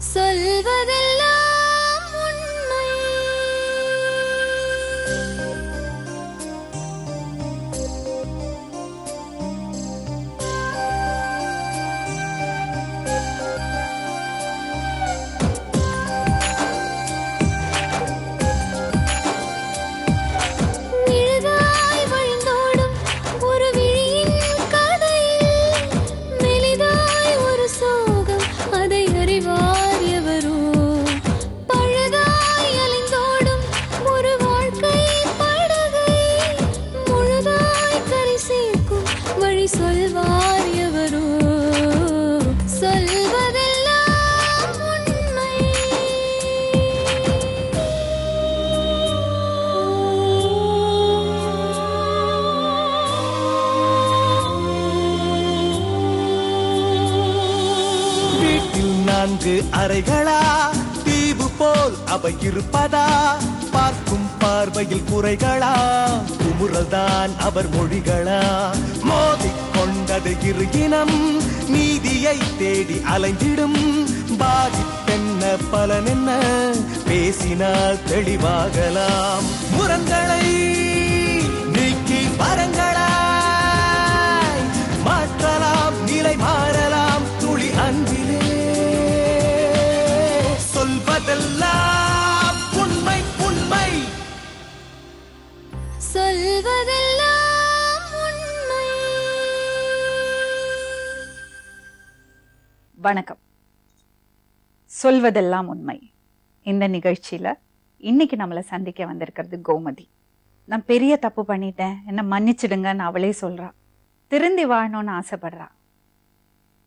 சொல்வதெல்லாம் உண்மை. நிழலாய் வழிந்தோடும் ஒரு விழியின் கதையில் மெலிதாய் ஒரு சோகம், அதை அறிவார் எவரோ. பழுதாய் அலைந்தோடும் ஒரு வாழ்க்கை படகை முழுதாய் கரை சேர்க்கும் வழி சொல்வார் எவரோ. சொல்வதெல்லாம் உண்மை. வீட்டில் 4 அறைகளா, தீவு போல் அவை இருப்பதா? பார்க்கும் பார்வையில் குறைகளா, குமுறல்தான் அவர் மொழிகளா? மோதிக்கொண்டது இரு இனம், நீதியை தேடி அலைந்திடும். பாதிப்பென்ன பலனென்ன, பேசினால் தெளிவாகலாம். முரண்களை நீக்கி வரங்களாய் மாற்றலாம், நிலை மாறலாம் துளி அன்பிலே. சொல்வதெல்லாம் உண்மை உண்மை. சொல்வதெல்லாம் உண்மை. வணக்கம். சொல்வதெல்லாம் உண்மை. இந்த நிகழ்ச்சியில இன்னைக்கு நம்மளை சந்திக்க வந்திருக்கிறது கோமதி. நான் பெரிய தப்பு பண்ணிட்டேன், என்ன மன்னிச்சிடுங்கன்னு அவளே சொல்றா. திருந்தி வாழணும்னு ஆசைப்படுறா.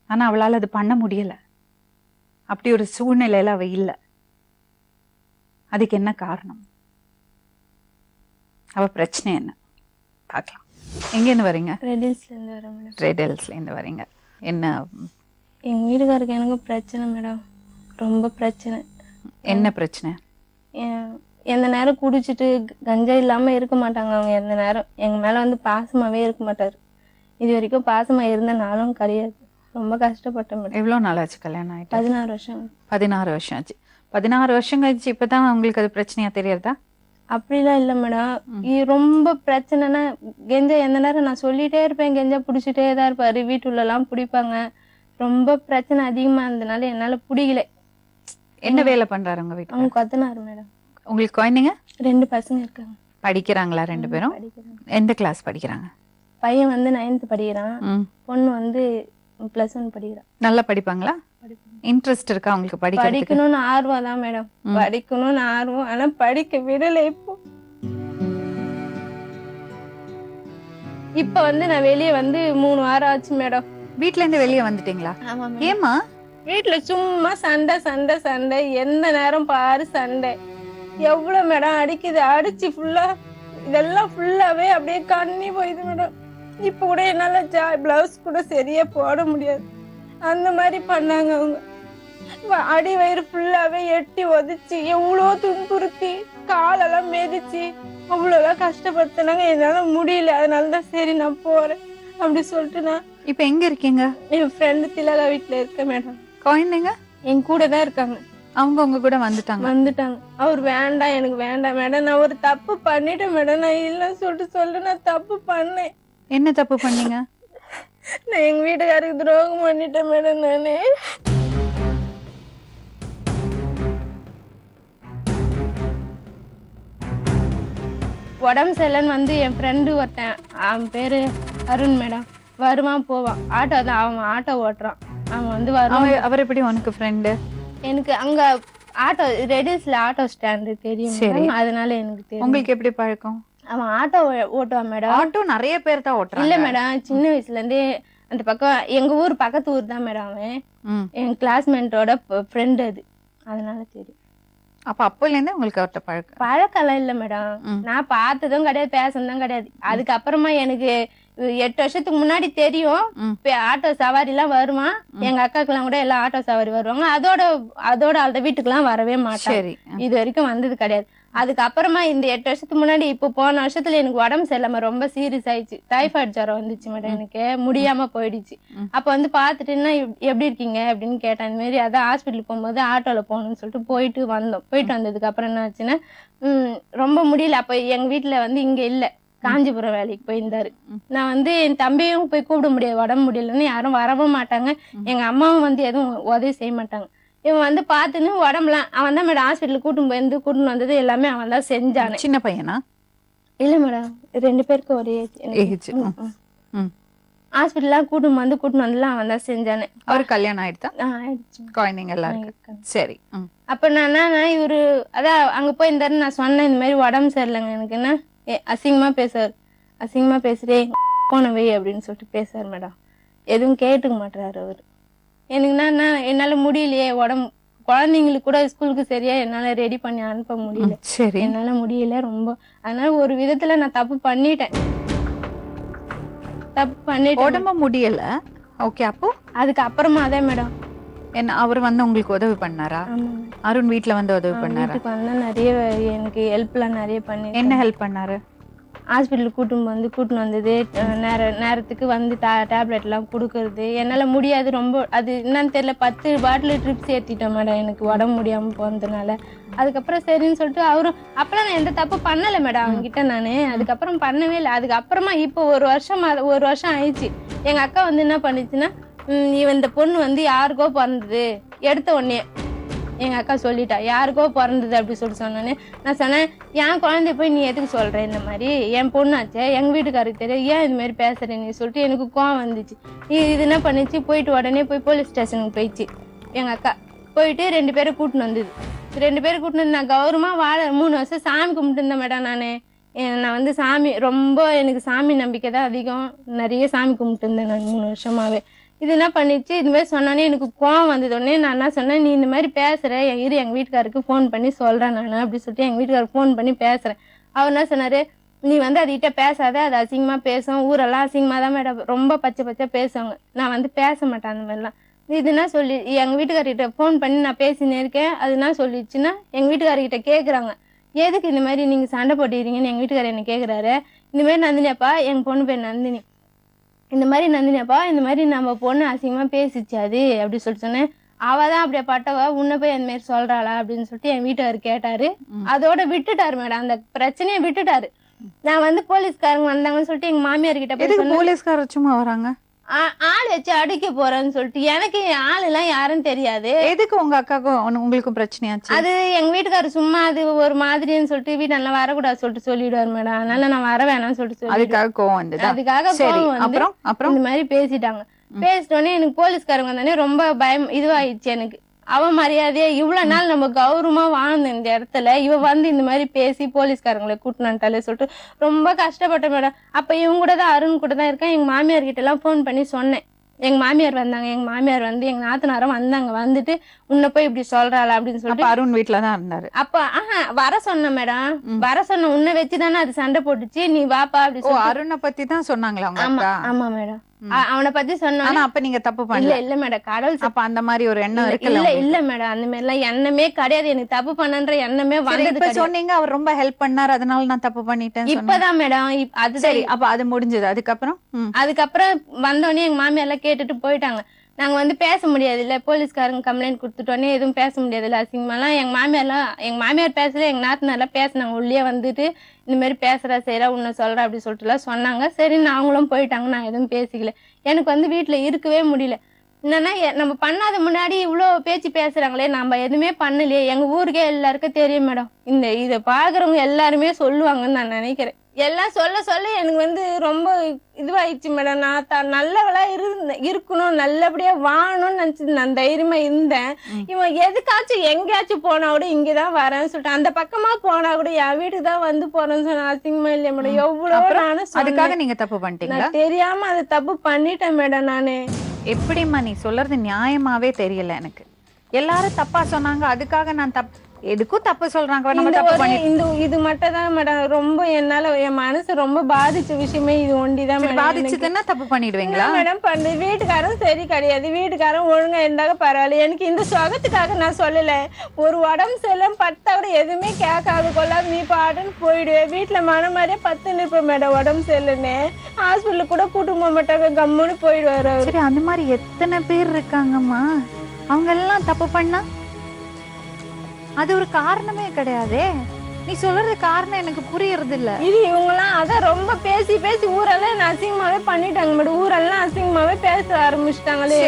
ஆனா அவளால் அது பண்ண முடியல. அப்படி ஒரு சூழ்நிலையில அவ இல்லை. அதுக்கு என்ன காரணம்? அவ பிரச்சனை என்ன பார்க்கலாம். எங்கேருந்து வரீங்க? ரெடில்ஸ்லேருந்து வரேன் மேடம். ரெடல்ஸ்லேருந்து வரீங்க. என்ன எங்கள் வீட்டுக்காருக்கு எனக்கு பிரச்சனை மேடம், ரொம்ப பிரச்சனை. என்ன பிரச்சனை? எந்த நேரம் குடிச்சிட்டு கஞ்சா இல்லாமல் இருக்க மாட்டாங்க அவங்க. எந்த நேரம் எங்கள் மேலே வந்து பாசமாகவே இருக்க மாட்டார். இது வரைக்கும் பாசமாக இருந்த நாளும் கிடையாது. ரொம்ப கஷ்டப்பட்டேன் மேடம். எவ்வளோ நாள் ஆச்சு கல்யாணம் ஆகிட்டு? 16 வருஷம். 16 வருஷம் ஆச்சு. 16 வருஷம் கழிச்சு இப்பதான் உங்களுக்கு அது பிரச்சனையா தெரியறதா? அப்படிலாம் இல்லை மேடம். இது ரொம்ப பிரச்சனைனா கெஞ்சா எந்த நேரம் நான் சொல்லிட்டே இருப்பேன், கெஞ்சா பிடிச்சிட்டே தான் இருப்பாரு. வீட்டுள்ளலாம் பிடிப்பாங்க. ரொம்ப பிரச்சனை அதிகமாக இருந்ததுனால என்னால் பிடிக்கல. என்ன வேலை பண்றாரு உங்க வீட்டுல? அவங்க கத்துனாரு மேடம். உங்களுக்கு குழந்தைங்க? 2 பசங்க இருக்காங்க. படிக்கிறாங்களா 2 பேரும்? படிக்கிறாங்க. எந்த கிளாஸ் படிக்கிறாங்க? பையன் வந்து 9th படிக்கிறான், ம். பொண்ணு வந்து +1 படிக்கிறான். நல்லா படிப்பாங்களா? இன்ட்ரெஸ்ட் இருக்கா உங்களுக்கு படிக்கிறதுக்கு? படிக்கணும்னு ஆர்வம் தான் மேடம், படிக்கணும்னு ஆர்வம். ஆனா படிக்க விடல. இப்ப வந்து நான் வெளியே வந்து 3 வாரம் ஆச்சு மேடம். வீட்ல இருந்து வெளியே வந்துட்டீங்களா? ஆமா. ஏமா? வீட்டுல சும்மா சண்டை சண்டை சண்டை, எந்த நேரம் பாரு சண்டை. எவ்வளவு மேடம் அடிக்குது, அடிச்சு ஃபுல்லா இதெல்லாம் ஃபுல்லாவே அப்படியே கண்ணி போயிடுது மேடம். இப்ப கூட என்னால பிளவுஸ் கூட சரியா போட முடியாது. அந்த மாதிரி பண்ணாங்க அவங்க. அடி வயிறு ஃபுல்லாவே எட்டி உதச்சி எவ்வளோ துன்புறுத்தி காலெல்லாம் மிதிச்சு அவ்வளோலாம் கஷ்டப்படுத்தினாங்க. என்னால முடியல. அதனாலதான் சரி நான் போறேன் அப்படி சொல்லிட்டு நான் இப்ப எங்க இருக்கீங்க? என் ஃப்ரெண்டு திலகா வீட்டுல இருக்கேன் மேடம். குழந்தைங்க என் கூட தான் இருக்காங்க. அவங்க உங்க கூட வந்துட்டாங்க? அவர் வேண்டாம், எனக்கு வேண்டாம் மேடம், நான் ஒரு தப்பு பண்ணிட்டேன் மேடம், நான் இல்லைன்னு சொல்லிட்டு நான் தப்பு பண்ணேன். என்ன தப்பு பண்ணீங்க? நான் எங்க வீட்டுக்காருக்கு துரோகம் பண்ணிட்டேன் மேடம். நானு உடம்பு சரியில்லைன்னு வந்து என் ஃப்ரெண்டு ஒருத்தன், அவன் பேரு அருண் மேடம், வருவான் போவான். ஆட்டோ தான், அவன் ஆட்டோ ஓட்டுறான். அவன் வந்து வருவான். அவர் எப்படி உனக்கு ஃப்ரெண்டு? எனக்கு அங்க ஆட்டோ ரெடில்ஸ்ல ஆட்டோ ஸ்டாண்டு தெரியும் மேடம், அதனால எனக்கு தெரியும். உங்களுக்கு எப்படி பழக்கம்? அவன் ஆட்டோ ஓட்டுவான் மேடம். ஆட்டோ நிறைய பேர் தான் ஓட்டுறாங்க. இல்ல மேடம், சின்ன வயசுல இருந்தே அந்த பக்கம் எங்க ஊர் பக்கத்து ஊர் தான் மேடம். அவன் என் கிளாஸ்மேட்டோட ஃப்ரெண்ட், அது அதனால தெரியும். அப்ப அப்போல இருந்தே உங்களுக்கு அவர்கிட்ட பழக்கம் இல்ல மேடம். நான் பார்த்ததும் கிடையாது, பேசணும் கிடையாது. அதுக்கப்புறமா எனக்கு 8 வருஷத்துக்கு முன்னாடி தெரியும். ஆட்டோ சவாரி எல்லாம் வருவான். எங்க அக்காக்கு எல்லாம் கூட எல்லாம் ஆட்டோ சவாரி வருவாங்க. அதோட அந்த வீட்டுக்கு எல்லாம் வரவே மாட்டாங்க. இது வரைக்கும் வந்தது கிடையாது. அதுக்கப்புறமா இந்த 8 வருஷத்துக்கு முன்னாடி இப்போ போன வருஷத்துல எனக்கு உடம்பு சரியில்லாம ரொம்ப சீரியஸ் ஆயிடுச்சு. டைஃபாய்டு ஜுரம் வந்துச்சு மேடம், எனக்கு முடியாம போயிடுச்சு. அப்ப வந்து பாத்துட்டுன்னா எப்படி இருக்கீங்க அப்படின்னு கேட்டேன். இந்த மாதிரி அதான் ஹாஸ்பிட்டல் போகும்போது ஆட்டோல போகணும்னு சொல்லிட்டு போயிட்டு வந்தோம். போயிட்டு வந்ததுக்கு அப்புறம் என்ன ஆச்சுன்னா ரொம்ப முடியல. அப்ப எங்க வீட்டுல வந்து இங்க இல்ல, காஞ்சிபுரம் வேலைக்கு போயிருந்தாரு. நான் வந்து என் தம்பியும் போய் கூப்பிட முடியாது, உடம்பு முடியலன்னு யாரும் வரவும் மாட்டாங்க. எங்க அம்மாவும் வந்து எதுவும் உதவி செய்ய மாட்டாங்க. இவன் வந்து பாத்துன்னு உடம்புலாம் அவன் தான் மேடம் ஹாஸ்பிட்டலுக்கு கூட்டின்னு வந்தது எல்லாமே அவன் தான் செஞ்சானு. சின்ன பையனா? இல்ல மேடம், 2 பேருக்கு ஒரே ஏஜ். ஹாஸ்பிட்டல்லாம் கூட்டின்னு வந்தெல்லாம் அவன் தான் செஞ்சானு. அவரு கல்யாணம் ஆயிடுதா? ஆயிடுச்சு. குழந்தைங்க எல்லாம் இருக்கு. சரி. அப்ப நான் இவரு அதான் அங்க போயிருந்தாரு. நான் சொன்னேன் இந்த மாதிரி உடம்பு சரியில்லைங்க எனக்கு, என்ன அசிங்கமா பேசுறாரு, அசிங்கமா பேசுறே போன வை அப்படின்னு சொல்லிட்டு பேசுறாரு மேடம். எதுவும் கேட்டுக்க மாட்டாரு அவரு. எனக்கு என்னால முடியலையே, உடம்பு குழந்தைங்களுக்கு கூட ஸ்கூலுக்கு சரியா என்னால ரெடி பண்ணி அனுப்ப முடியல. சரி. என்னால முடியல ரொம்ப. அதனால ஒரு விதத்துல நான் தப்பு பண்ணிட்டேன். உடம்பு முடியல. ஓகே. அப்போ அதுக்கு அப்புறமா தான் மேடம் என்ன அவர் வந்து உங்களுக்கு உதவி பண்ணாரா? அருண் வீட்ல வந்து உதவி பண்ணாரா? வீட்டுக்கு வந்தா நிறைய எனக்கு ஹெல்ப்லாம் நிறைய பண்ணி. என்ன ஹெல்ப் பண்ணாரு? ஹாஸ்பிட்டலுக்கு கூட்டின்னு வந்தது, நேரத்துக்கு வந்து டேப்லெட் எல்லாம் கொடுக்கறது. என்னால முடியாது ரொம்ப, அது என்னன்னு தெரியல, 10 பாட்டில் ட்ரிப்ஸ் ஏற்றிட்டேன் மேடம் எனக்கு உடம்பு முடியாம போனதுனால. அதுக்கப்புறம் சரின்னு சொல்லிட்டு அவரும் அப்பெல்லாம் நான் எந்த தப்பு பண்ணல மேடம் அவங்ககிட்ட நானு. அதுக்கப்புறம் பண்ணவே இல்லை. அதுக்கப்புறமா இப்போ ஒரு வருஷம் ஆயிடுச்சு. எங்க அக்கா வந்து என்ன பண்ணிச்சுன்னா, இவன் இந்த பொண்ணு வந்து யாருக்கோ பிறந்தது எடுத்த உடனே எங்க அக்கா சொல்லிட்டா, யாருக்கோ பிறந்தது அப்படி சொன்னோன்னே நான் சொன்னேன், என் குழந்தைய போய் நீ எதுக்கு சொல்ற, இந்த மாதிரி என் பொண்ணாச்சே, எங்க வீட்டுக்காருக்கு தெரியும், ஏன் இது மாதிரி பேசுற நீ சொல்லிட்டு எனக்கு கோவம் வந்துச்சு. இது என்ன பண்ணிச்சு, போயிட்டு உடனே போய் போலீஸ் ஸ்டேஷனுக்கு போயிடுச்சு. எங்க அக்கா போயிட்டு 2 பேரை கூட்டின்னு வந்தது. 2 பேரை கூட்டின்னு வந்து நான் கௌரவமா 3 வருஷம் சாமி கும்பிட்டு இருந்தேன் மேடம். நான் வந்து சாமி ரொம்ப, எனக்கு சாமி நம்பிக்கை தான் அதிகம். நிறைய சாமி கும்பிட்டு இருந்தேன் நான் 3 வருஷமாவே. இது என்ன பண்ணிச்சு, இது மாதிரி சொன்னோன்னே எனக்கு கோவம் வந்தது. உடனே நான் என்ன சொன்னேன், நீ இந்த மாதிரி பேசுற, எங்க வீட்டுக்காருக்கு ஃபோன் பண்ணி சொல்றேன் நான் அப்படி சொல்லிட்டு எங்க வீட்டுக்காருக்கு ஃபோன் பண்ணி பேசுறேன். அவர் என்ன சொன்னாரு, நீ வந்து அதுகிட்ட பேசாத, அது அசிங்கமா பேசும், ஊரெல்லாம் அசிங்கமா தான் மேடம் ரொம்ப பச்சை பேசுவாங்க, நான் வந்து பேச மாட்டேன் அந்த மாதிரிலாம். இதுனா சொல்லி எங்க வீட்டுக்காரர்கிட்ட ஃபோன் பண்ணி நான் பேசினே இருக்கேன். அதுனா சொல்லிச்சுன்னா எங்க வீட்டுக்காரர்கிட்ட கேக்குறாங்க, எதுக்கு இந்த மாதிரி நீங்க சண்டை போட்டுக்கிறீங்கன்னு எங்க வீட்டுக்காரர் என்ன கேக்குறாரு. இந்த மாதிரி நந்தினியாப்பா, எங்க பொண்ணு பேர் நந்தினி, இந்த மாதிரி நந்தினியாப்பா, இந்த மாதிரி நம்ம பொண்ணு அசிங்கமா பேசிச்சு அது அப்படி சொல்லிட்டு சொன்னேன். அவதான் அப்படியே பட்டவா, உன்ன போய் அந்த மாதிரி சொல்றாளா அப்படின்னு சொல்லிட்டு என் வீட்டுக்காரர் கேட்டாரு. அதோட விட்டுட்டாரு மேடம், அந்த பிரச்சனையை விட்டுட்டாரு. நான் வந்து போலீஸ்காரங்க வந்தாங்கன்னு சொல்லிட்டு எங்க மாமியார் கிட்ட போய், போலீஸ்காரர் சும்மா வராங்க, ஆள் வச்சு அடிக்க போறேன்னு சொல்லிட்டு, எனக்கு ஆள் எல்லாம் யாரும் தெரியாது. எதுக்கு உங்க அக்காக்கும் உங்களுக்கும் பிரச்சனையாச்சு? அது எங்க வீட்டுக்காரர் சும்மா அது ஒரு மாதிரின்னு சொல்லிட்டு வீட்டெல்லாம் வரக்கூடாது சொல்லிட்டு சொல்லிடுவாரு மேடம். அதனால நான் வர வேணாம்னு சொல்லிட்டு அதுக்காக கோவம் வந்தது. அதுக்காக கோவம் வந்து இந்த மாதிரி பேசிட்டாங்க. பேசிட்டோன்னே எனக்கு போலீஸ்காரங்க வந்தோடனே ரொம்ப பயம் இதுவாயிடுச்சு எனக்கு. அவன் மரியாதையா இவ்வளவு நாள் நம்ம கௌரவமா வாழ்ந்த இந்த இடத்துல இவ வந்து இந்த மாதிரி பேசி போலீஸ்காரங்களை கூட்டினான்ட்டாலே சொல்லிட்டு ரொம்ப கஷ்டப்பட்டேன் மேடம். அப்ப இவங்க கூட தான், அருண் கூட தான் இருக்கேன். எங்க மாமியார் கிட்ட எல்லாம் போன் பண்ணி சொன்னேன். எங்க மாமியார் வந்தாங்க, எங்க மாமியார் வந்து எங்க நாத்தனாரும் வந்தாங்க. வந்துட்டு உன்னை போய் இப்படி சொல்றாளா அப்படின்னு சொல்லிட்டு. அருண் வீட்டுலதான் இருந்தாரு. அப்ப வர சொன்ன மேடம், வர சொன்ன உன்னை வச்சுதானே அது சண்டை போட்டுச்சு, நீ வாப்பா அப்படி சொல்லி. அருணை பத்தி தான் சொன்னாங்களா? ஆமா மேடம், அவனை பத்தி சொன்னா. அப்ப நீங்க தப்பு பண்ணல? இல்ல மேடம், கடவுள். அப்ப அந்த மாதிரி ஒரு எண்ணம் இருக்குல்ல? இல்ல மேடம், அந்த மாதிரி எல்லாம் எண்ணமே கிடையாது. எனக்கு தப்பு பண்ணன்ற எண்ணமே வந்தது. சொன்னீங்க அவர் ரொம்ப ஹெல்ப் பண்ணாரு, அதனால நான் தப்பு பண்ணிட்டேன். இப்பதான் மேடம் அது சரி. அப்ப அது முடிஞ்சது. அதுக்கப்புறம் வந்தோடனே எங்க மாமியார் எல்லாம் கேட்டுட்டு போயிட்டாங்க. நாங்க வந்து பேச முடியாது இல்ல, போலீஸ்காரங்க கம்ப்ளைண்ட் கொடுத்துட்டோன்னே எதுவும் பேச முடியாது இல்ல, அசிங்கமாலாம். எங்க மாமியார் பேசல, எங்க நாத்தனார்லாம் பேசினாங்க. உள்ளே வந்துட்டு இந்த மாதிரி பேசுறா செய்யறா, உன்னை சொல்ற அப்படி சொல்லிட்டு எல்லாம் சொன்னாங்க. சரி அவங்களும் போயிட்டாங்க, நான் எதுவும் பேசிக்கல. எனக்கு வந்து வீட்டுல இருக்கவே முடியல. என்னன்னா நம்ம பண்ணாத முன்னாடி இவ்வளவு பேச்சு பேசுறாங்களே, நம்ம எதுவுமே பண்ணலையே. எங்க ஊருக்கே எல்லாருக்கும் தெரியும் மேடம், இதை பாக்குறவங்க எல்லாருமே சொல்லுவாங்கன்னு நான் நினைக்கிறேன். எல்லாம் சொல்ல எனக்கு வந்து ரொம்ப இதுவாயிடுச்சு மேடம். நான் நல்லவளா இருக்கணும், நல்லபடியா வாழணும்னு நினைச்சு நான் தைரியமா இருந்தேன். இவன் எதுக்காச்சும் எங்கேயாச்சும் போனா கூட இங்கதான் வரேன்னு சொல்லிட்டு, அந்த பக்கமா போனா கூட என் வீட்டுக்கு தான் வந்து போறேன்னு சொன்ன. அசிங்கமா இல்லையா மேடம்? எவ்வளவு நானும் அதுக்காக நீங்க தப்பு பண்ணிட்டீங்க. தெரியாம அதை தப்பு பண்ணிட்டேன் மேடம் நானு. எப்படிம்மா நீ சொல்றது நியாயமாவே தெரியல எனக்கு. எல்லாரும் தப்பா சொன்னாங்க, அதுக்காக நான் எதுக்கும் தப்பு சொல்றாங்க நம்ம இந்த தப்பு ஒரு பண்ணி இது மட்டும் தான் மேடம் ரொம்ப என்னால என் மனசு ரொம்ப பாதிச்ச விஷயமே இது ஒண்டிதான் மேடம். பாதிச்சதுன்னா தப்பு பண்ணிடுவீங்களா? மேடம் பண்ணு வீட்டுக்காரன் சரி கிடையாது, வீட்டுக்காரன் ஒழுங்கா இருந்தாக பரவாயில்ல. எனக்கு இந்த சுகத்துக்காக நான் சொல்லல. ஒரு உடம்பு செல்லம் பட்டா கூட எதுவுமே கேட்காது கொள்ளாது, நீ பாடுன்னு போயிடுவேன். வீட்டுல மன மாதிரியே 10 நிற்பேன் மேடம். உடம்பு செல்லுன்னு ஹாஸ்பிட்டலுக்கு கூட கூட்டு போக மாட்டாங்க, கம்முன்னு போயிடுவாரு. சரி, அந்த மாதிரி எத்தனை பேர் இருக்காங்கம்மா. அவங்க எல்லாம் தப்பு பண்ணா அது ஒரு காரணமே கிடையாதே. நீ சொல்றது காரணம் எனக்கு புரியறது இல்ல. இது இவங்கெல்லாம் அதான் ரொம்ப பேசி பேசி ஊரெல்லாம் அசிங்கமாவே பண்ணிட்டாங்க மேடம். ஊரெல்லாம் அசிங்கமாவே பேச ஆரம்பிச்சிட்டாங்களே.